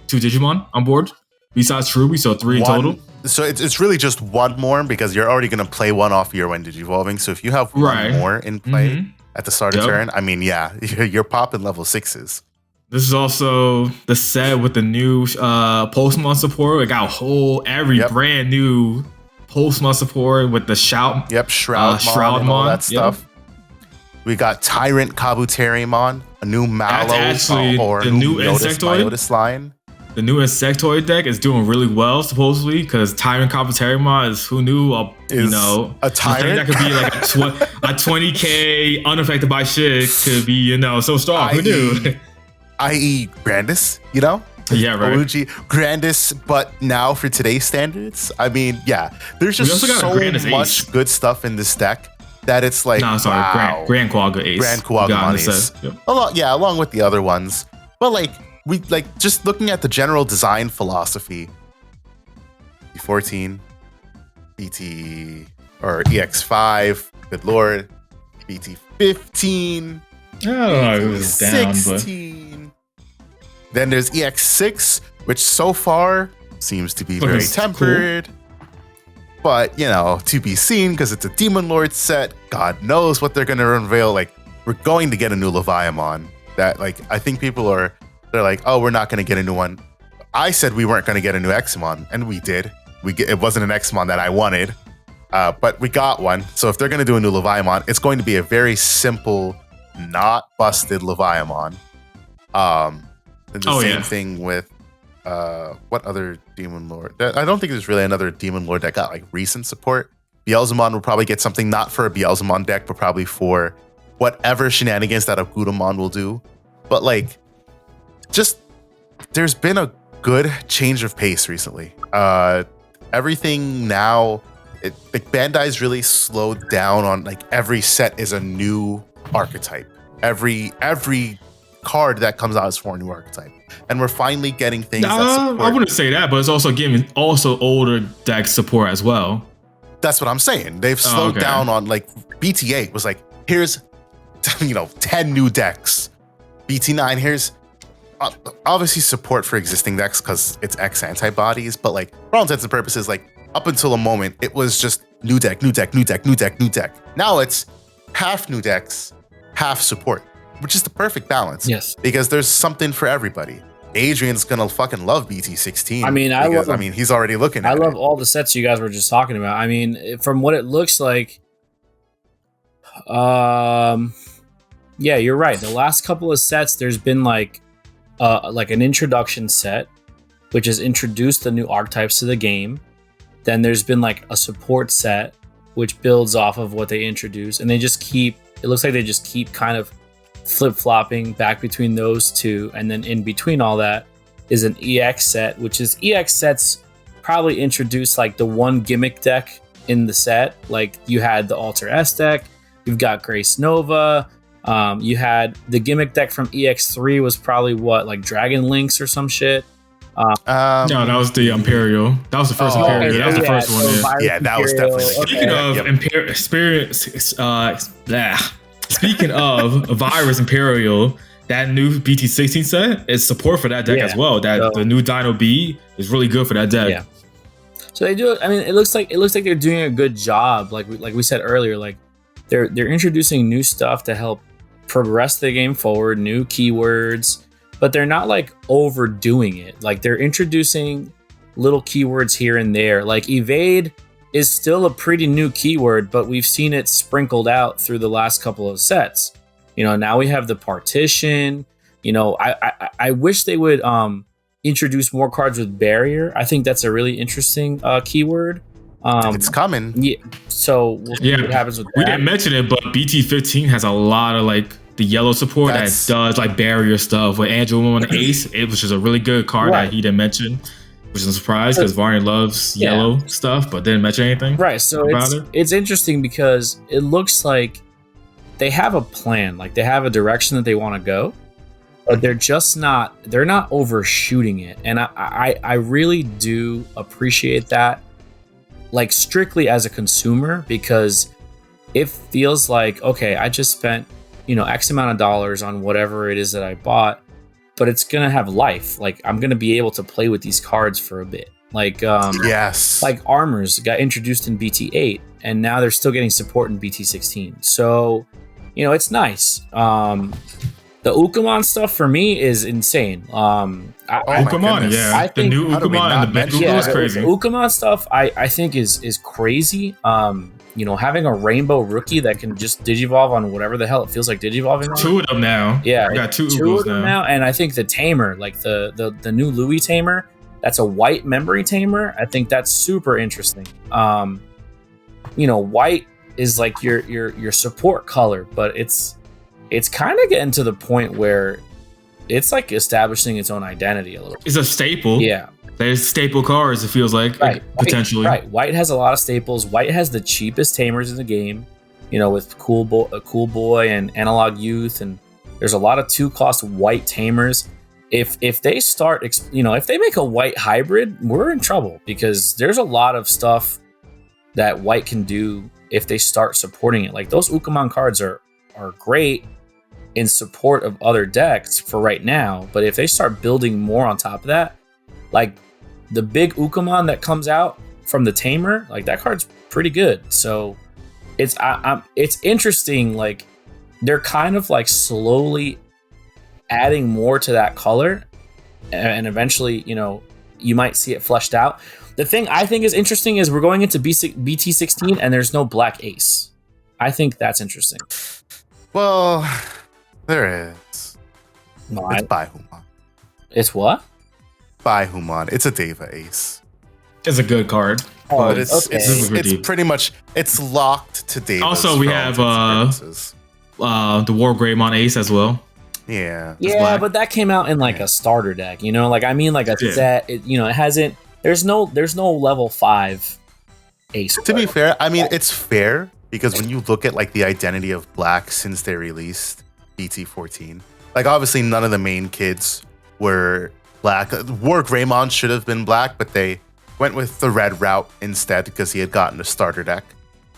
Speaker 3: 2 Digimon on board? Besides Cherubi, so 3 in total?
Speaker 1: So it's really just 1 more because you're already going to play 1 off here when Digivolving. So if you have 1 more in play at the start of turn, I mean, yeah, you're popping level 6s.
Speaker 3: This is also the set with the new Pokemon support. It got every brand new Pokemon support with the Shout.
Speaker 1: Yep, Shroudmon and all that stuff. We got Tyrant Kabuterimon, a new Mallow or a new Myotis line.
Speaker 3: The new Insectoid deck is doing really well, supposedly, because Tyrant Kabuterimon is, who knew, a
Speaker 1: tyrant
Speaker 3: that could be like a 20k unaffected by shit could be, so strong. Who knew?
Speaker 1: I.e. Grandis,
Speaker 3: Yeah, right.
Speaker 1: OG Grandis, but now for today's standards, I mean, yeah, there's just so much good stuff in this deck that it's like, wow.
Speaker 3: Grand Quagga Ace.
Speaker 1: Grand Quagga Ace. Along with the other ones. But we just looking at the general design philosophy, B14, BT or EX5, good lord, BT15.
Speaker 3: I don't know if it was down,
Speaker 1: 16. Then there's EX6, which so far seems to be very tempered. Cool. But, to be seen because it's a Demon Lord set. God knows what they're going to unveil. We're going to get a new Leviamon. That, I think people they're like, oh, we're not going to get a new one. I said we weren't going to get a new Examon, and we did. It wasn't an Examon that I wanted, but we got one. So if they're going to do a new Leviamon, it's going to be a very simple, not busted Leviamon. And the same thing with what other Demon Lord? I don't think there's really another Demon Lord that got recent support. Beelzemon will probably get something not for a Beelzemon deck, but probably for whatever shenanigans that a Gudamon will do. But just there's been a good change of pace recently. Everything now, Bandai's really slowed down on every set is a new archetype. Every card that comes out is for a new archetype, and we're finally getting things. That support.
Speaker 3: I wouldn't say that, but it's also giving older deck support as well.
Speaker 1: That's what I'm saying. They've slowed down on BT8 was here's 10 new decks. BT9 here's obviously support for existing decks because it's X antibodies, but for all intents and purposes, up until a moment, it was just new deck, new deck, new deck, new deck, new deck. Now it's half new decks, half support, which is the perfect balance.
Speaker 2: Yes.
Speaker 1: Because there's something for everybody. Adrian's gonna fucking love BT16.
Speaker 2: I mean,
Speaker 1: he's already looking at it.
Speaker 2: I love all the sets you guys were just talking about. I mean, from what it looks like, yeah, you're right. The last couple of sets, there's been like an introduction set, which has introduced the new archetypes to the game. Then there's been like a support set, which builds off of what they introduce, and it looks like they just keep kind of flip-flopping back between those two, and then in between all that is an EX set, which is EX sets probably introduced like the one gimmick deck in the set. Like you had the Alter S deck, you've got Grace Nova, you had the gimmick deck from EX3 was probably like Dragon Links or some shit.
Speaker 3: No, that was the Imperial. That was the first Imperial.
Speaker 1: Okay,
Speaker 3: that was the first one.
Speaker 1: Yeah, that was definitely.
Speaker 3: Speaking of experience, speaking of Virus Imperial, that new BT16 set is support for that deck as well. The new Dino B is really good for that deck.
Speaker 2: Yeah. So they do it. I mean, it looks like they're doing a good job. Like we said earlier, like they're introducing new stuff to help progress the game forward, new keywords, but they're not like overdoing it. Like they're introducing little keywords here and there. Like evade is still a pretty new keyword, but we've seen it sprinkled out through the last couple of sets. Now we have the partition. I wish they would introduce more cards with barrier. I think that's a really interesting keyword.
Speaker 1: It's coming.
Speaker 2: Yeah. So we'll see what happens with that.
Speaker 3: We didn't mention it, but BT15 has a lot of like the yellow support that does like barrier stuff with Angelo on Ace, which is a really good card that he didn't mention. Which is a surprise because Varian loves yellow stuff, but didn't mention anything.
Speaker 2: Right. So it's interesting because it looks like they have a plan, like they have a direction that they want to go, but they're not overshooting it. And I really do appreciate that, like strictly as a consumer, because it feels like, okay, I just spent, X amount of dollars on whatever it is that I bought, but it's gonna have life. Like I'm gonna be able to play with these cards for a bit. Like like armors got introduced in BT8, and now they're still getting support in BT16. So, it's nice. The Ukamon stuff for me is insane.
Speaker 3: Ukamon, I think the new Ukamon and the Ukamon is crazy.
Speaker 2: The Ukamon stuff I think is crazy. Having a rainbow rookie that can just digivolve on whatever the hell it feels like digivolving on.
Speaker 3: Two of them now.
Speaker 2: Yeah,
Speaker 3: we got two
Speaker 2: of them now. And I think the tamer, like the new Louis tamer, that's a white memory tamer. I think that's super interesting. White is like your support color, but it's kind of getting to the point where it's like establishing its own identity a little bit.
Speaker 3: It's a staple.
Speaker 2: Yeah.
Speaker 3: There's staple cards, it feels like, potentially.
Speaker 2: Right. White has a lot of staples. White has the cheapest tamers in the game, with Cool Boy and Analog Youth, and there's a lot of 2-cost white tamers. If they start, if they make a white hybrid, we're in trouble because there's a lot of stuff that white can do if they start supporting it. Like those Ukamon cards are great in support of other decks for right now, but if they start building more on top of that, like the big Ukamon that comes out from the tamer, like that card's pretty good. So it's interesting. Like they're kind of like slowly adding more to that color, and eventually, you might see it fleshed out. The thing I think is interesting is we're going into BT16 and there's no black ace. I think that's interesting.
Speaker 1: Well, there is.
Speaker 2: No,
Speaker 1: it's Baihumon.
Speaker 2: It's what?
Speaker 1: Baihumon. It's a Deva ace.
Speaker 3: It's a good card.
Speaker 1: But it's pretty much, it's locked to Deva.
Speaker 3: Also, we have the War Greymon ace as well.
Speaker 1: Yeah.
Speaker 2: Yeah, but that came out in like a starter deck, like a set. It hasn't. There's no level 5 ace.
Speaker 1: To be fair, I mean it's fair because when you look at like the identity of Black since they released BT14, like obviously none of the main kids were Black. War Greymon should have been Black, but they went with the red route instead because he had gotten a starter deck.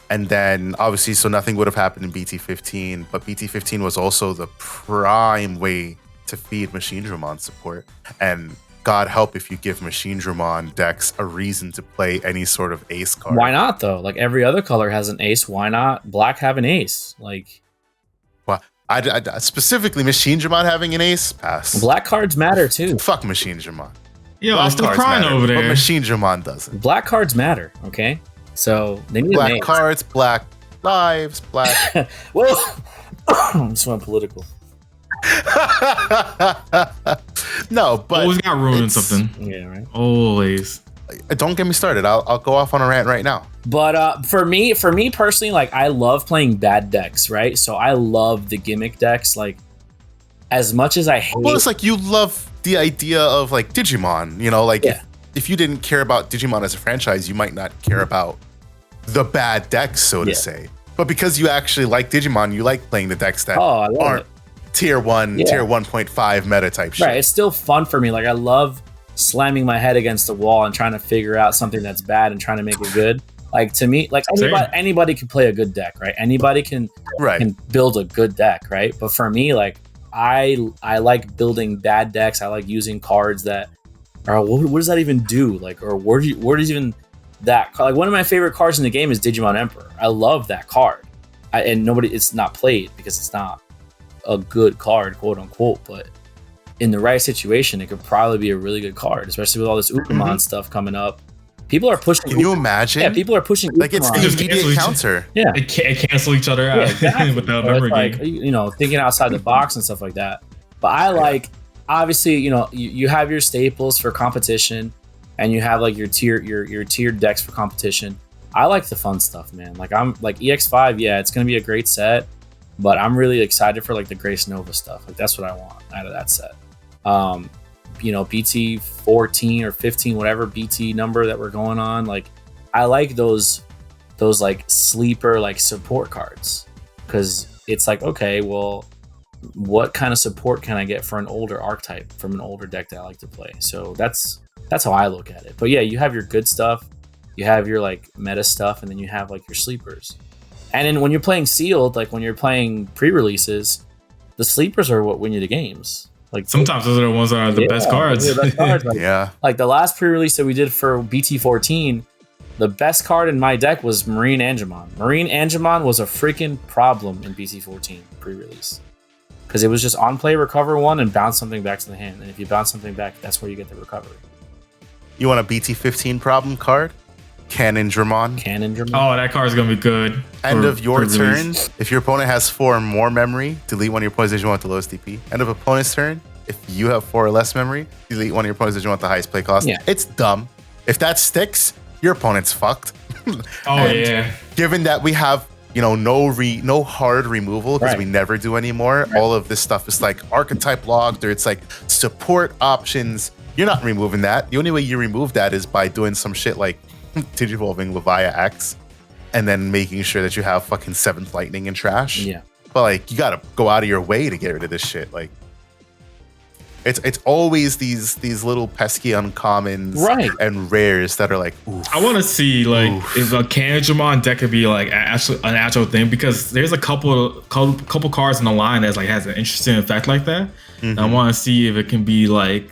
Speaker 1: And then obviously, so nothing would have happened in BT15, but BT15 was also the prime way to feed Machine Dramon support. And God help if you give Machine Dramon decks a reason to play any sort of ace card.
Speaker 2: Why not though? Like every other color has an ace. Why not black have an ace? Like,
Speaker 1: well, I specifically Machine Dramon having an ace. Pass.
Speaker 2: Black cards matter too.
Speaker 1: Fuck Machine Dramon.
Speaker 3: Yo, I'm still crying over there.
Speaker 1: But Machine Dramon doesn't.
Speaker 2: Black cards matter. Okay, so they need
Speaker 1: black cards, black lives, black.
Speaker 2: Well, I'm just went political.
Speaker 1: No, but
Speaker 3: always got ruined something.
Speaker 2: Yeah, right.
Speaker 3: Always.
Speaker 1: Don't get me started. I'll go off on a rant right now.
Speaker 2: But for me personally, like I love playing bad decks, right? So I love the gimmick decks. Like as much as I hate.
Speaker 1: Well, it's like you love the idea of like Digimon. You know, like if you didn't care about Digimon as a franchise, you might not care about the bad decks, so to say. But because you actually like Digimon, you like playing the decks that aren't tier 1, tier 1.5 meta type shit.
Speaker 2: Right. It's still fun for me. Like I love slamming my head against the wall and trying to figure out something that's bad and trying to make it good. Like to me, like anybody can play a good deck, right? Anybody can build a good deck, right? But for me, like I like building bad decks. I like using cards that are what does that even do? Like, or where does even that like one of my favorite cards in the game is Digimon Emperor. I love that card. And it's not played because it's not a good card, quote unquote, but in the right situation, it could probably be a really good card, especially with all this Ubermon stuff coming up. People are pushing.
Speaker 1: Can you imagine?
Speaker 2: Yeah, people are pushing.
Speaker 1: Like it's the immediate counter.
Speaker 2: Yeah,
Speaker 3: it can't cancel each other out without memory
Speaker 2: like, thinking outside the box and stuff like that. But I like, obviously, you have your staples for competition, and you have like your tiered decks for competition. I like the fun stuff, man. Like I'm like EX5, it's gonna be a great set, but I'm really excited for like the Grace Nova stuff. Like that's what I want out of that set. BT 14 or 15, whatever BT number that we're going on. Like I like those like sleeper like support cards, because it's like, okay, well, what kind of support can I get for an older archetype from an older deck that I like to play? So that's how I look at it. But yeah, you have your good stuff, you have your like meta stuff, and then you have like your sleepers. And then when you're playing sealed, like when you're playing pre-releases, the sleepers are what win you the games. Like
Speaker 3: sometimes those are the ones that are the best cards.
Speaker 2: The best cards. Like, like the last pre-release that we did for BT14, the best card in my deck was Marine Angemon. Marine Angemon was a freaking problem in BT14 pre-release, because it was just on play, recover one, and bounce something back to the hand. And if you bounce something back, that's where you get the recovery.
Speaker 1: You want a BT15 problem card? Cannon Dramon.
Speaker 3: Oh, that card's gonna be good.
Speaker 1: End of your turn. If your opponent has 4 or more memory, delete one of your opponent's Digimon with the lowest DP. End of opponent's turn. If you have 4 or less memory, delete one of your opponent's Digimon with the highest play cost. Yeah. It's dumb. If that sticks, your opponent's fucked. Given that we have no hard removal, because we never do anymore. All of this stuff is like archetype logged, or it's like support options. You're not removing that. The only way you remove that is by doing some shit like Digivolving Levia X, and then making sure that you have fucking 7th Lightning and trash. Yeah. But like you gotta go out of your way to get rid of this shit. Like it's always these little pesky uncommons and rares that are like, oof.
Speaker 3: I want to see like if a Kanjamon deck could be like actually an actual thing, because there's a couple cards in the line that's like has an interesting effect like that. Mm-hmm. I want to see if it can be like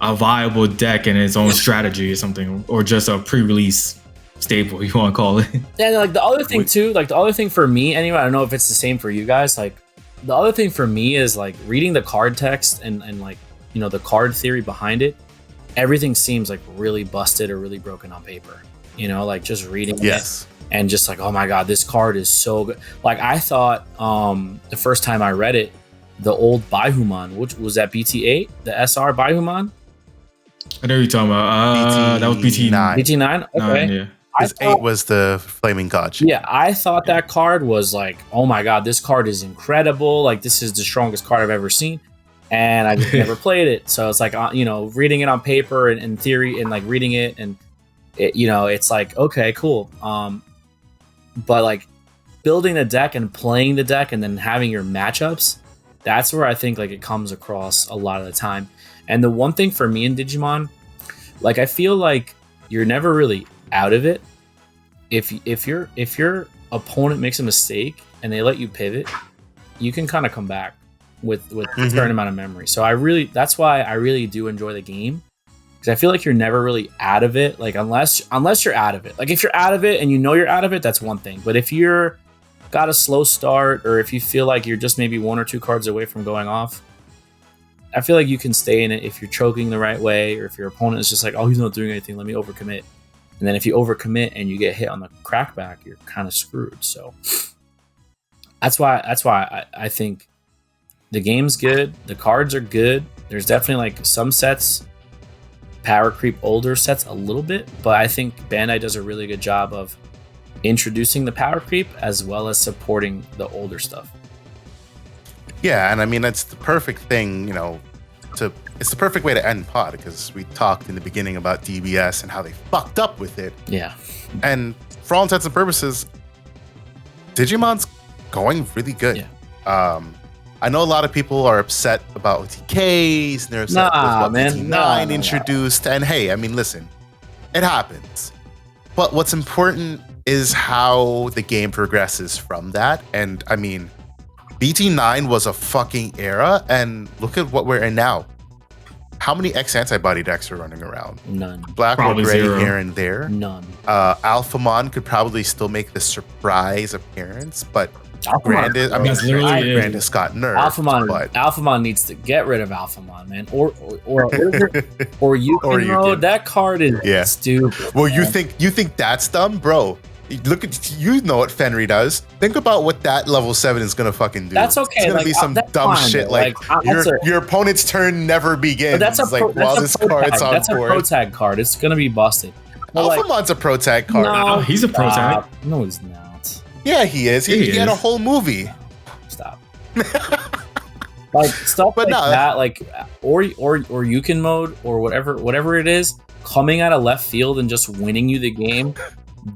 Speaker 3: a viable deck in its own strategy or something, or just a pre-release staple, you want to call it.
Speaker 2: And like the other thing too, like the other thing for me anyway, I don't know if it's the same for you guys, like the other thing for me is like reading the card text and like the card theory behind it. Everything seems like really busted or really broken on paper, like just reading it and just like, oh my god, this card is so good. Like I thought the first time I read it, the old Baihuman, which was that BT8, the SR Baihuman.
Speaker 3: I know you're talking about. That was BT9.
Speaker 2: BT9? Okay.
Speaker 3: 9,
Speaker 1: Because 8 was the Flaming God.
Speaker 2: Yeah, I thought that card was like, oh my god, this card is incredible. Like, this is the strongest card I've ever seen. And I just never played it. So it's like, reading it on paper and in theory and like reading it and, it's like, okay, cool. But like building the deck and playing the deck and then having your matchups, that's where I think like it comes across a lot of the time. And the one thing for me in Digimon, like I feel like you're never really out of it. If your opponent makes a mistake and they let you pivot, you can kind of come back. with a certain amount of memory. So that's why I really do enjoy the game, because I feel like you're never really out of it. Like unless you're out of it. Like if you're out of it and you know you're out of it, that's one thing. But if you're got a slow start, or if you feel like you're just maybe 1 or 2 cards away from going off, I feel like you can stay in it if you're choking the right way, or if your opponent is just like, oh, he's not doing anything, let me overcommit. And then if you overcommit and you get hit on the crackback, you're kind of screwed. So that's why I think the game's good. The cards are good. There's definitely like some sets power creep older sets a little bit, but I think Bandai does a really good job of introducing the power creep as well as supporting the older stuff.
Speaker 1: Yeah, and I mean that's the perfect thing, it's the perfect way to end pod, because we talked in the beginning about DBS and how they fucked up with it.
Speaker 2: Yeah.
Speaker 1: And for all intents and purposes, Digimon's going really good.
Speaker 2: Yeah.
Speaker 1: I know a lot of people are upset about OTKs, and they're upset about BT9 introduced. And hey, I mean, listen, it happens. But what's important is how the game progresses from that. And I mean, BT9 was a fucking era, and look at what we're in now. How many X antibody decks are running around?
Speaker 2: None.
Speaker 1: Black or gray here and there.
Speaker 2: None.
Speaker 1: Alphamon could probably still make the surprise appearance, but Grandis got nerfed.
Speaker 2: Alphamon needs to get rid of Alphamon, man. Or you mode. That card is stupid.
Speaker 1: Well, man. you think that's dumb, bro? Look at what Fenry does. Think about what that level 7 is gonna fucking do.
Speaker 2: That's okay.
Speaker 1: It's gonna be some dumb shit like your opponent's turn never begins.
Speaker 2: That's a pro tag card. It's gonna be busted.
Speaker 1: Alphamon's a pro tag card.
Speaker 3: No, he's a pro tag.
Speaker 2: No, he's not.
Speaker 1: Yeah, he is. He had a whole movie.
Speaker 2: Stop. Like stuff that, like or you can mode or whatever it is, coming out of left field and just winning you the game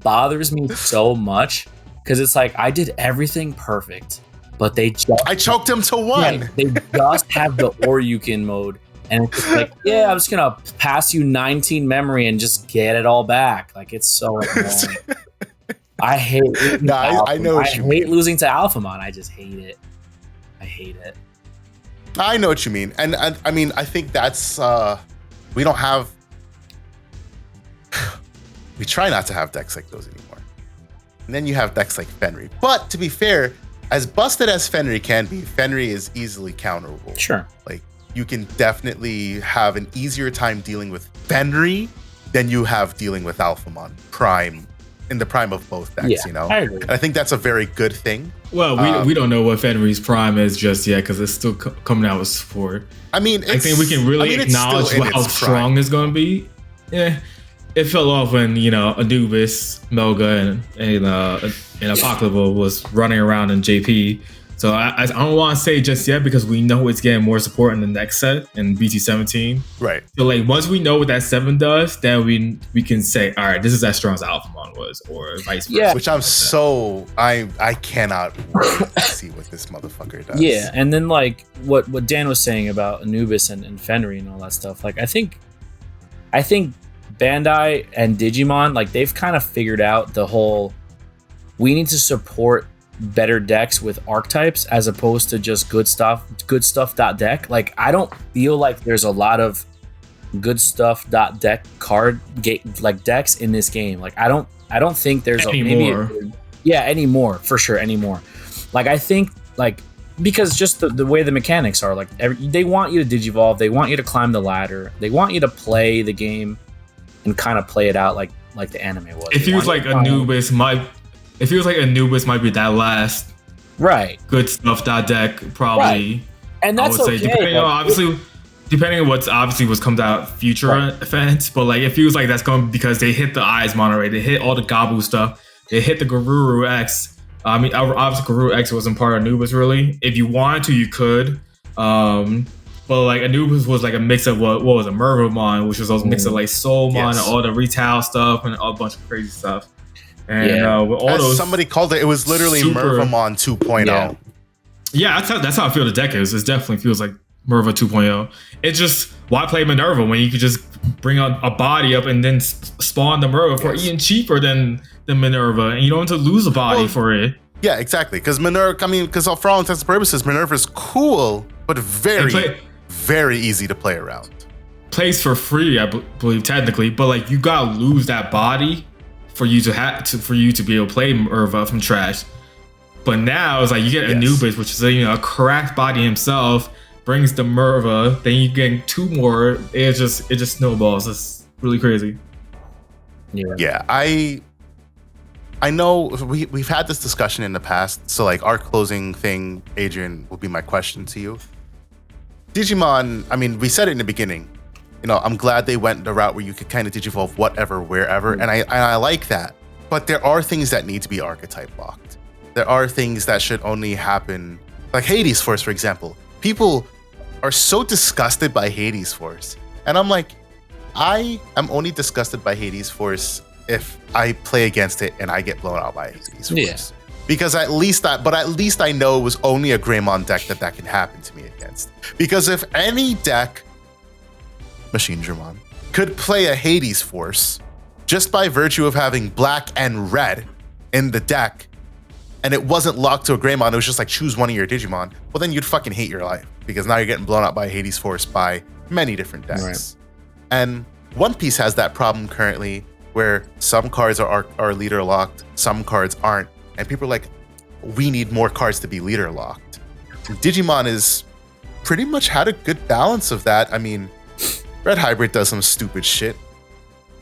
Speaker 2: bothers me so much, because it's like I did everything perfect, but I
Speaker 1: choked him to 1.
Speaker 2: Yeah, they just have the Oryukin mode, and it's just like, yeah, I'm just gonna pass you 19 memory and just get it all back. Like it's so annoying. I hate.
Speaker 1: I know.
Speaker 2: I hate losing to Alphamon. I just hate it. I hate it.
Speaker 1: I know what you mean, and I mean I think that's we don't have. We try not to have decks like those anymore. And then you have decks like Fenry. But to be fair, as busted as Fenry can be, Fenry is easily counterable.
Speaker 2: Sure.
Speaker 1: Like you can definitely have an easier time dealing with Fenry than you have dealing with Alphamon Prime. In the prime of both decks,
Speaker 2: I agree.
Speaker 1: And I think that's a very good thing.
Speaker 3: Well, we don't know what Fenry's prime is just yet, because it's still coming out with support.
Speaker 1: I mean,
Speaker 3: I think we can really acknowledge how strong it's going to be. Yeah, it fell off when Anubis, Melga, and Apocalypse was running around in JP. So I don't want to say just yet, because we know it's getting more support in the next set in BT17.
Speaker 1: Right.
Speaker 3: So like once we know what that 7 does, then we can say, all right, this is as strong as Alphamon was, or vice versa.
Speaker 1: Yeah. Which I cannot wait to see what this motherfucker does.
Speaker 2: Yeah, and then like what Dan was saying about Anubis and Fenry and all that stuff. Like I think Bandai and Digimon, like they've kind of figured out the whole, we need to support better decks with archetypes as opposed to just good stuff.deck. Like I don't feel like there's a lot of good stuff.deck like decks in this game. Like I don't think there's anymore. Anymore for sure anymore. Like I think like because just the way the mechanics are, like they want you to digivolve, they want you to climb the ladder, they want you to play the game and kind of play it out like the anime was.
Speaker 3: It feels like Anubis might be that last good stuff deck probably.
Speaker 2: Right. And that's I would say,
Speaker 3: depending on what's comes out future events, but like it feels like that's going because they hit the Eyes Monterey, they hit all the Gabu stuff, they hit the Garuru X. I mean, obviously Garuru X wasn't part of Anubis really. If you wanted to, you could. But like Anubis was like a mix of what was a Mervamon, which was a mix of like Soulmon and all the retail stuff and a bunch of crazy stuff. And with all those,
Speaker 1: somebody called it was literally Mervamon 2.0.
Speaker 3: Yeah, that's how I feel the deck is. It definitely feels like Merva 2.0. It's just, why play Minerva when you could just bring a body up and then spawn the Merva for even cheaper than Minerva, and you don't have to lose a body for it.
Speaker 1: Yeah, exactly. Because Minerva, because for all intents and purposes, Minerva's cool, but very easy to play around.
Speaker 3: Plays for free, I believe, technically, but like you gotta lose that body for you to be able to play Minerva from trash. But now it's like you get Anubis, which is a cracked body himself, brings the Minerva, then you get 2 more. It just snowballs. It's really crazy.
Speaker 1: Yeah, I know we've had this discussion in the past, so like our closing thing, Adrian, will be my question to you. Digimon, I mean, we said it in the beginning. I'm glad they went the route where you could kind of digivolve whatever, wherever, and I like that. But there are things that need to be archetype locked. There are things that should only happen, like Hades Force, for example. People are so disgusted by Hades Force, and I'm like, I am only disgusted by Hades Force if I play against it and I get blown out by Hades Force. Yeah. Because at least I know it was only a Greymon deck that can happen to me against. Because if any deck, Machine Dramon, could play a Hades Force just by virtue of having black and red in the deck, and it wasn't locked to a Greymon, it was just like choose one of your Digimon, well then you'd fucking hate your life, because now you're getting blown out by Hades Force by many different decks. Right. And One Piece has that problem currently, where some cards are leader locked, some cards aren't, and people are like, we need more cards to be leader locked. Digimon is pretty much had a good balance of that. I mean, Red Hybrid does some stupid shit.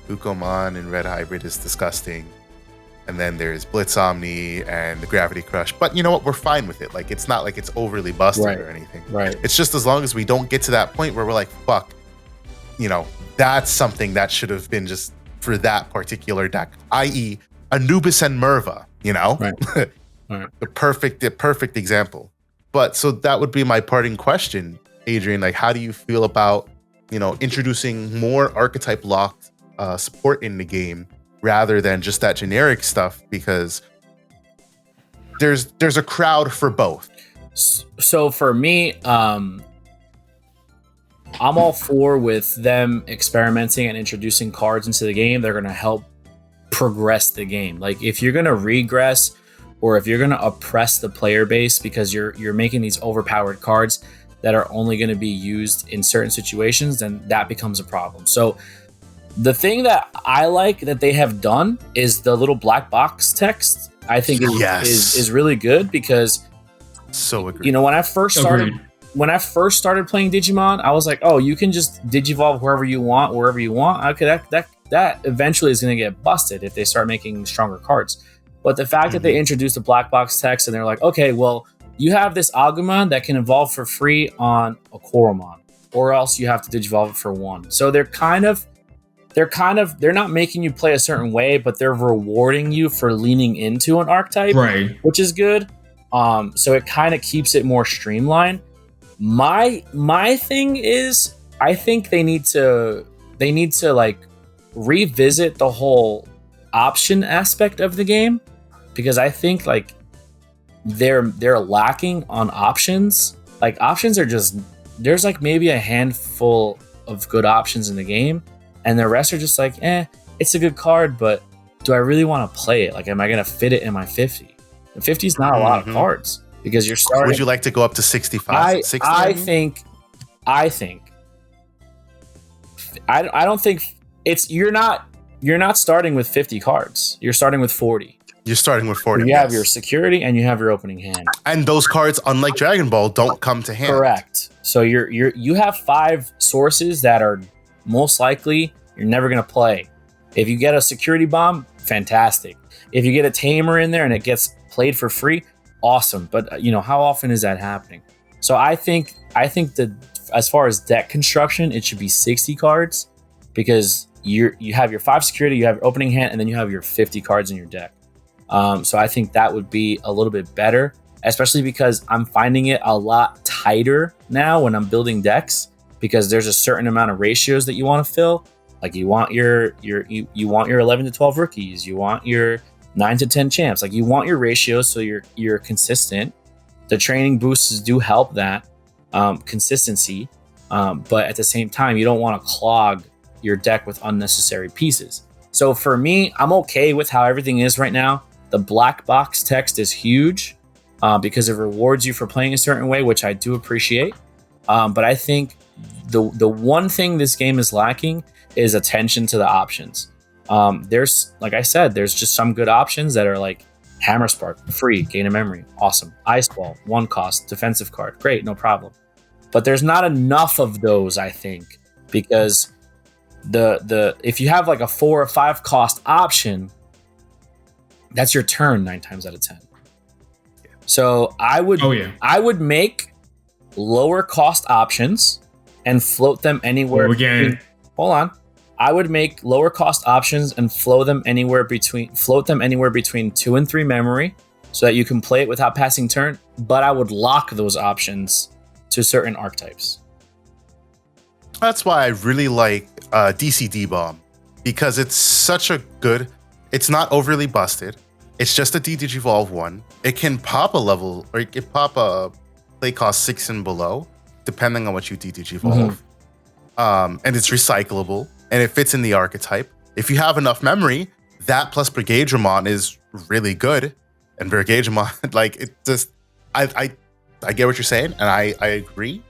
Speaker 1: Ukomon and Red Hybrid is disgusting. And then there's Blitz Omni and the Gravity Crush. But you know what? We're fine with it. Like, it's not like it's overly busted or anything.
Speaker 2: Right.
Speaker 1: It's just as long as we don't get to that point where we're like, fuck, that's something that should have been just for that particular deck, i.e. Anubis and Merva, Right. Right. The perfect example. But so that would be my parting question, Adrian. Like, how do you feel about, introducing more archetype locked support in the game rather than just that generic stuff? Because there's a crowd for both.
Speaker 2: So for me, I'm all for with them experimenting and introducing cards into the game. They're going to help progress the game. Like, if you're going to regress or if you're going to oppress the player base because you're making these overpowered cards that are only going to be used in certain situations, then that becomes a problem. So the thing that I like that they have done is the little black box text. I think is really good, because
Speaker 1: so agreed.
Speaker 2: When I first started playing Digimon, I was like, oh, you can just digivolve wherever you want. Okay, that eventually is going to get busted if they start making stronger cards. But the fact that they introduced the black box text and they're like, okay, well, you have this Agumon that can evolve for free on a Koromon, or else you have to digivolve it for 1. So they're not making you play a certain way, but they're rewarding you for leaning into an archetype,
Speaker 3: right?
Speaker 2: Which is good. So it kind of keeps it more streamlined. My thing is, I think they need to like revisit the whole option aspect of the game, because I think like they're lacking on options. Like, options are just, there's like maybe a handful of good options in the game, and the rest are just like, it's a good card, but do I really want to play it? Like, am I gonna fit it in my 50? The 50 is not a lot of cards, because you're starting.
Speaker 1: Would you like to go up to 65? 60,
Speaker 2: I think I don't think it's you're not starting with 50 cards. You're starting with 40.
Speaker 1: You're starting with 40.
Speaker 2: You have your security and you have your opening hand.
Speaker 1: And those cards, unlike Dragon Ball, don't come to hand.
Speaker 2: Correct. So you have 5 sources that are most likely you're never gonna play. If you get a security bomb, fantastic. If you get a tamer in there and it gets played for free, awesome. But how often is that happening? So I think that as far as deck construction, it should be 60 cards, because you have your 5 security, you have your opening hand, and then you have your 50 cards in your deck. So I think that would be a little bit better, especially because I'm finding it a lot tighter now when I'm building decks, because there's a certain amount of ratios that you want to fill. Like, you want your 11 to 12 rookies, you want your 9 to 10 champs. Like, you want your ratios so you're consistent. The training boosts do help that consistency, but at the same time, you don't want to clog your deck with unnecessary pieces. So for me, I'm okay with how everything is right now. The black box text is huge because it rewards you for playing a certain way, which I do appreciate. But I think the one thing this game is lacking is attention to the options. There's, like I said, there's just some good options that are like Hammer Spark, free, gain a memory, awesome. Ice Ball, 1 cost, defensive card, great, no problem. But there's not enough of those, I think, because the if you have like a 4 or 5 cost option, that's your turn 9 times out of 10. So I would make lower cost options and float them anywhere. Hold on. I would make lower cost options and float them anywhere between 2 and 3 memory so that you can play it without passing turn, but I would lock those options to certain archetypes.
Speaker 1: That's why I really like DCD Bomb, because it's such a good, it's not overly busted. It's just a D-Digivolve 1. It can pop a level, or it can pop a play cost 6 and below, depending on what you D-Digivolve. And it's recyclable. And it fits in the archetype. If you have enough memory, that plus Brigadramon is really good. And Brigadramon, like, it just, I get what you're saying, and I agree.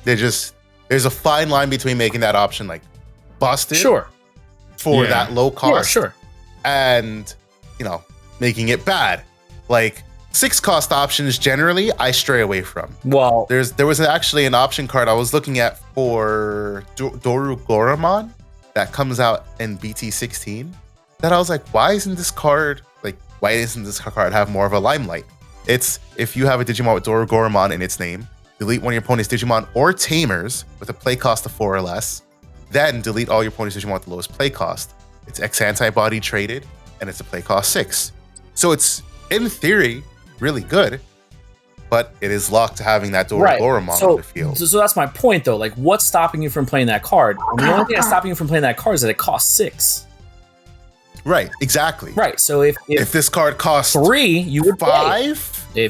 Speaker 1: There's a fine line between making that option like busted, for that low cost, and making it bad. Like 6 cost options generally, I stray away from.
Speaker 2: Well,
Speaker 1: there was actually an option card I was looking at for Dorugoramon that comes out in BT16 that I was like, why doesn't this card have more of a limelight? It's if you have a Digimon with Dorugoramon in its name, delete one of your opponent's Digimon or Tamers with a play cost of 4 or less, then delete all your opponent's Digimon with the lowest play cost. It's X antibody traded, and it's a play cost 6. So it's, in theory, really good, but it is locked to having that Dorugoramon on the field.
Speaker 2: So that's my point, though. Like, what's stopping you from playing that card? And the only thing that's stopping you from playing that card is that it costs 6.
Speaker 1: Right, exactly.
Speaker 2: Right, so if
Speaker 1: this card costs
Speaker 2: 3, you would
Speaker 1: 5.
Speaker 2: Play.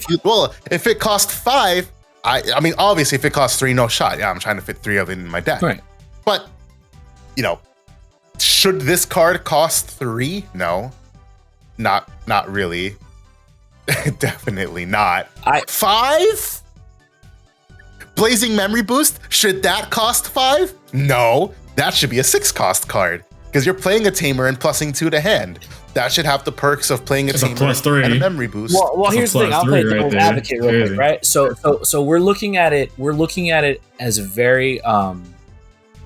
Speaker 1: If it cost 5, I mean, obviously, if it costs 3, no shot. Yeah, I'm trying to fit 3 of it in my deck.
Speaker 2: Right.
Speaker 1: But, should this card cost 3? No, not really. Definitely not. 5? Blazing Memory Boost, should that cost 5? No, that should be a 6 cost card because you're playing a Tamer and plussing 2 to hand. That should have the perks of playing a Tamer and a Memory Boost.
Speaker 2: Well, here's the thing. I'll play devil's advocate real quick, right? So we're looking at it as very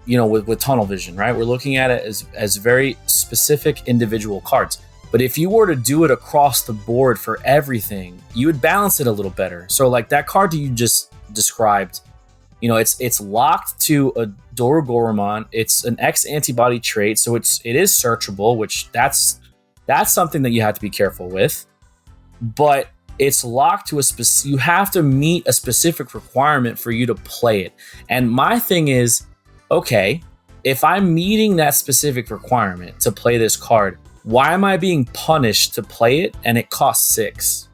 Speaker 2: with tunnel vision, right? We're looking at it as very specific individual cards. But if you were to do it across the board for everything, you would balance it a little better. So like that card that you just described, it's locked to a Dorugoramon. It's an X antibody trait, so it is searchable, which that's something that you have to be careful with. But it's locked to you have to meet a specific requirement for you to play it. And my thing is, okay, if I'm meeting that specific requirement to play this card, why am I being punished to play it and it costs 6?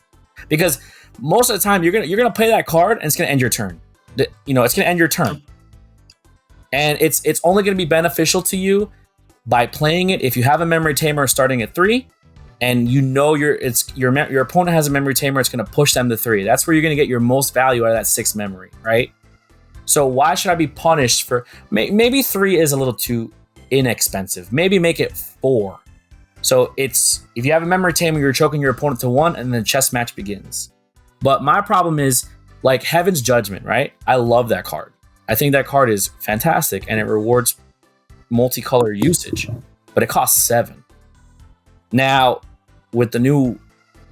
Speaker 2: Because most of the time you're gonna play that card and it's gonna end your turn. It's gonna end your turn, and it's only gonna be beneficial to you by playing it if you have a Memory Tamer starting at 3, and your opponent has a Memory Tamer. It's gonna push them to 3. That's where you're gonna get your most value out of that 6 memory, right? So why should I be punished for maybe 3 is a little too inexpensive. Maybe make it 4. So if you have a Memory Tamer, you're choking your opponent to 1, and then the chess match begins. But my problem is, like, Heaven's Judgment, right? I love that card. I think that card is fantastic, and it rewards multicolor usage, but it costs 7. Now, with the new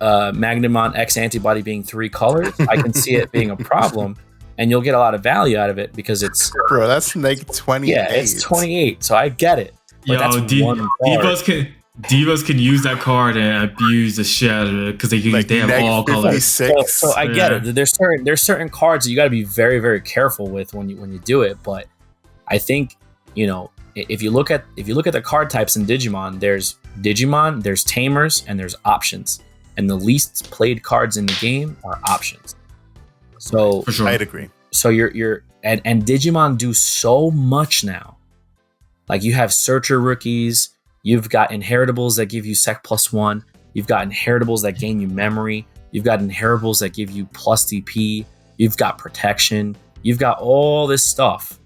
Speaker 2: Magnamon X antibody being 3 colors, I can see it being a problem, and you'll get a lot of value out of it because it's...
Speaker 1: Bro, that's like 28.
Speaker 2: Yeah, it's 28, so I get it. But that's one card.
Speaker 3: Divas can use that card and abuse the shit out of it because they have all colors.
Speaker 2: So I get it. There's certain cards that you got to be very, very careful with when you do it. But I think if you look at the card types in Digimon, there's Tamers, and there's options. And the least played cards in the game are options. So
Speaker 1: for sure, I'd agree.
Speaker 2: So and Digimon do so much now. Like you have Searcher rookies. You've got Inheritables that give you Sec +1. You've got inheritables that gain you memory. You've got inheritables that give you plus DP. You've got protection. You've got all this stuff.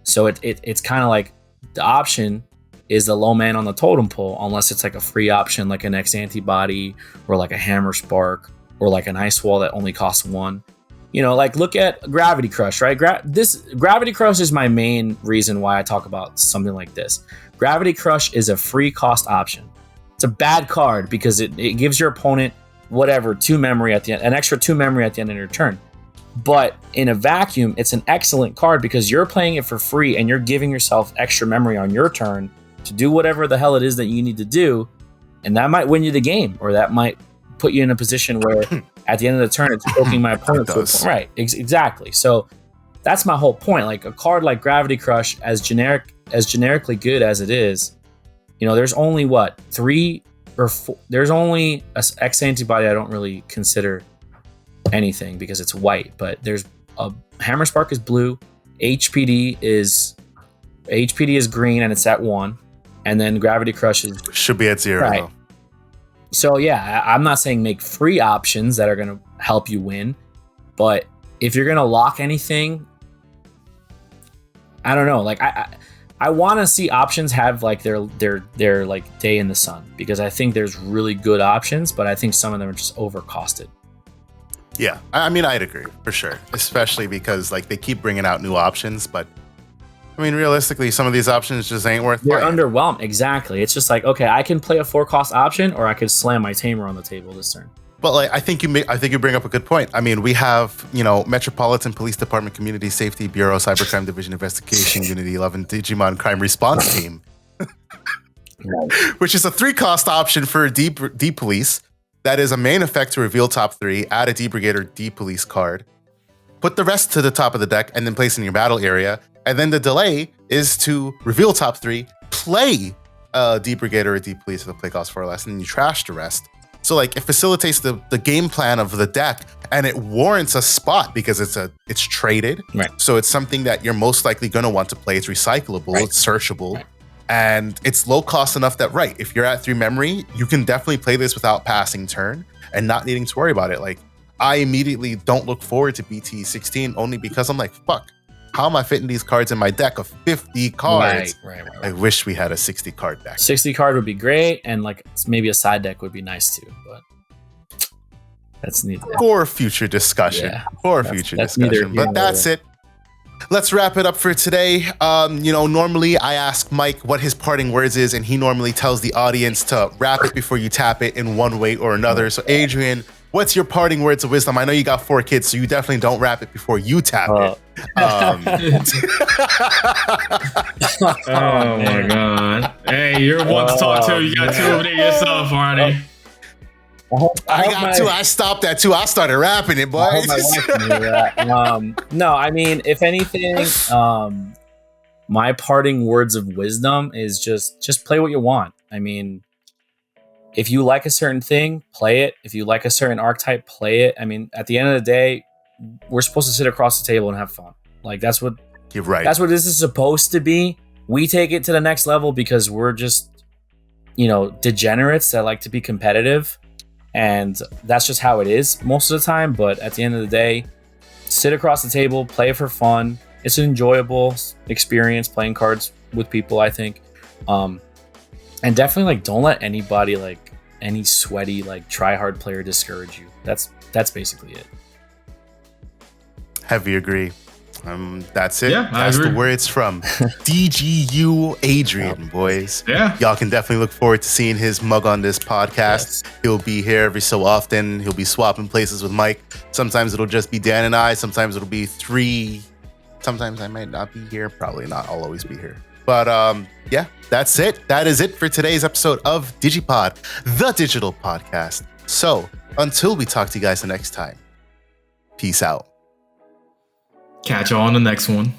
Speaker 2: So it's kind of like the option is the low man on the totem pole, unless it's like a free option, like an X antibody or like a hammer spark or like an ice wall that only costs 1. You know, like look at Gravity Crush, right? Gravity Crush is my main reason why I talk about something like this. Gravity Crush is a free cost option. It's a bad card because it gives your opponent whatever 2 memory at the end, an extra 2 memory at the end of your turn. But in a vacuum, it's an excellent card because you're playing it for free and you're giving yourself extra memory on your turn to do whatever the hell it is that you need to do, and that might win you the game, or that might put you in a position where at the end of the turn it's choking my opponent. Right, exactly. So that's my whole point. Like a card like Gravity Crush, as generically good as it is, you know, there's only 3 or 4. There's only a X antibody I don't really consider anything because it's white, but there's a Hammer Spark is blue, HPD is green and it's at 1. And then Gravity Crush
Speaker 1: should be at 0.
Speaker 2: Right.
Speaker 1: Though.
Speaker 2: So yeah, I'm not saying make free options that are going to help you win, but if you're going to lock anything, I don't know. Like I want to see options have like their like day in the sun, because I think there's really good options, but I think some of them are just overcosted.
Speaker 1: Yeah, I mean, I'd agree for sure, especially because like they keep bringing out new options, but I mean, realistically, some of these options just ain't worth
Speaker 2: They're
Speaker 1: playing.
Speaker 2: underwhelmed. Exactly. It's just like, okay, I can play a 4-cost option, or I could slam my Tamer on the table this turn.
Speaker 1: But like, I think you bring up a good point. I mean, we have, you know, Metropolitan Police Department, Community Safety Bureau, Cybercrime Division, Investigation Unity 11, Digimon Crime Response Team, which is a 3-cost option for D Police. That is a main effect to reveal top 3, add a D Brigade or D Police card, put the rest to the top of the deck, and then place in your battle area. And then the delay is to reveal top 3, play a D Brigade or a D Police with a play cost 4 or less, and then you trash the rest. So like it facilitates the game plan of the deck, and it warrants a spot because it's traded.
Speaker 2: Right.
Speaker 1: So it's something that you're most likely going to want to play. It's recyclable,
Speaker 2: right.
Speaker 1: It's searchable, right. And it's low cost enough that, right, if you're at 3 memory, you can definitely play this without passing turn and not needing to worry about it. Like I immediately don't look forward to BT 16 only because I'm like, fuck. How am I fitting these cards in my deck of 50 cards? Right. I wish we had a 60 card deck.
Speaker 2: 60 card would be great, and like maybe a side deck would be nice too, but that's neither.
Speaker 1: For future discussion. Yeah, But that's it. Let's wrap it up for today. You know, normally I ask Mike what his parting words is, and he normally tells the audience to wrap it before you tap it in one way or another. So Adrian, what's your parting words of wisdom? I know you got 4 kids, so you definitely don't wrap it before you tap it.
Speaker 3: Oh my God. Hey, you're one to talk to. You got 2 over there yourself, Arnie.
Speaker 1: I got 2. I stopped at 2. I started rapping it, boy.
Speaker 2: No, I mean, if anything, my parting words of wisdom is just play what you want. I mean, if you like a certain thing, play it. If you like a certain archetype, play it. I mean, at the end of the day, we're supposed to sit across the table and have fun. Like that's what
Speaker 1: you're right.
Speaker 2: That's what this is supposed to be. We take it to the next level because we're just, you know, degenerates that like to be competitive, and that's just how it is most of the time. But at the end of the day, sit across the table, play it for fun. It's an enjoyable experience playing cards with people, I think. And definitely like don't let anybody, like any sweaty like try hard player discourage you. That's basically it.
Speaker 1: Heavy agree. That's it.
Speaker 3: Yeah,
Speaker 1: that's the words from DGU Adrian, boys.
Speaker 3: Yeah.
Speaker 1: Y'all can definitely look forward to seeing his mug on this podcast. Yes. He'll be here every so often. He'll be swapping places with Mike. Sometimes it'll just be Dan and I. Sometimes it'll be 3. Sometimes I might not be here. Probably not. I'll always be here. But yeah, that's it. That is it for today's episode of DigiPod, the digital podcast. So until we talk to you guys the next time, peace out.
Speaker 3: Catch you on the next one.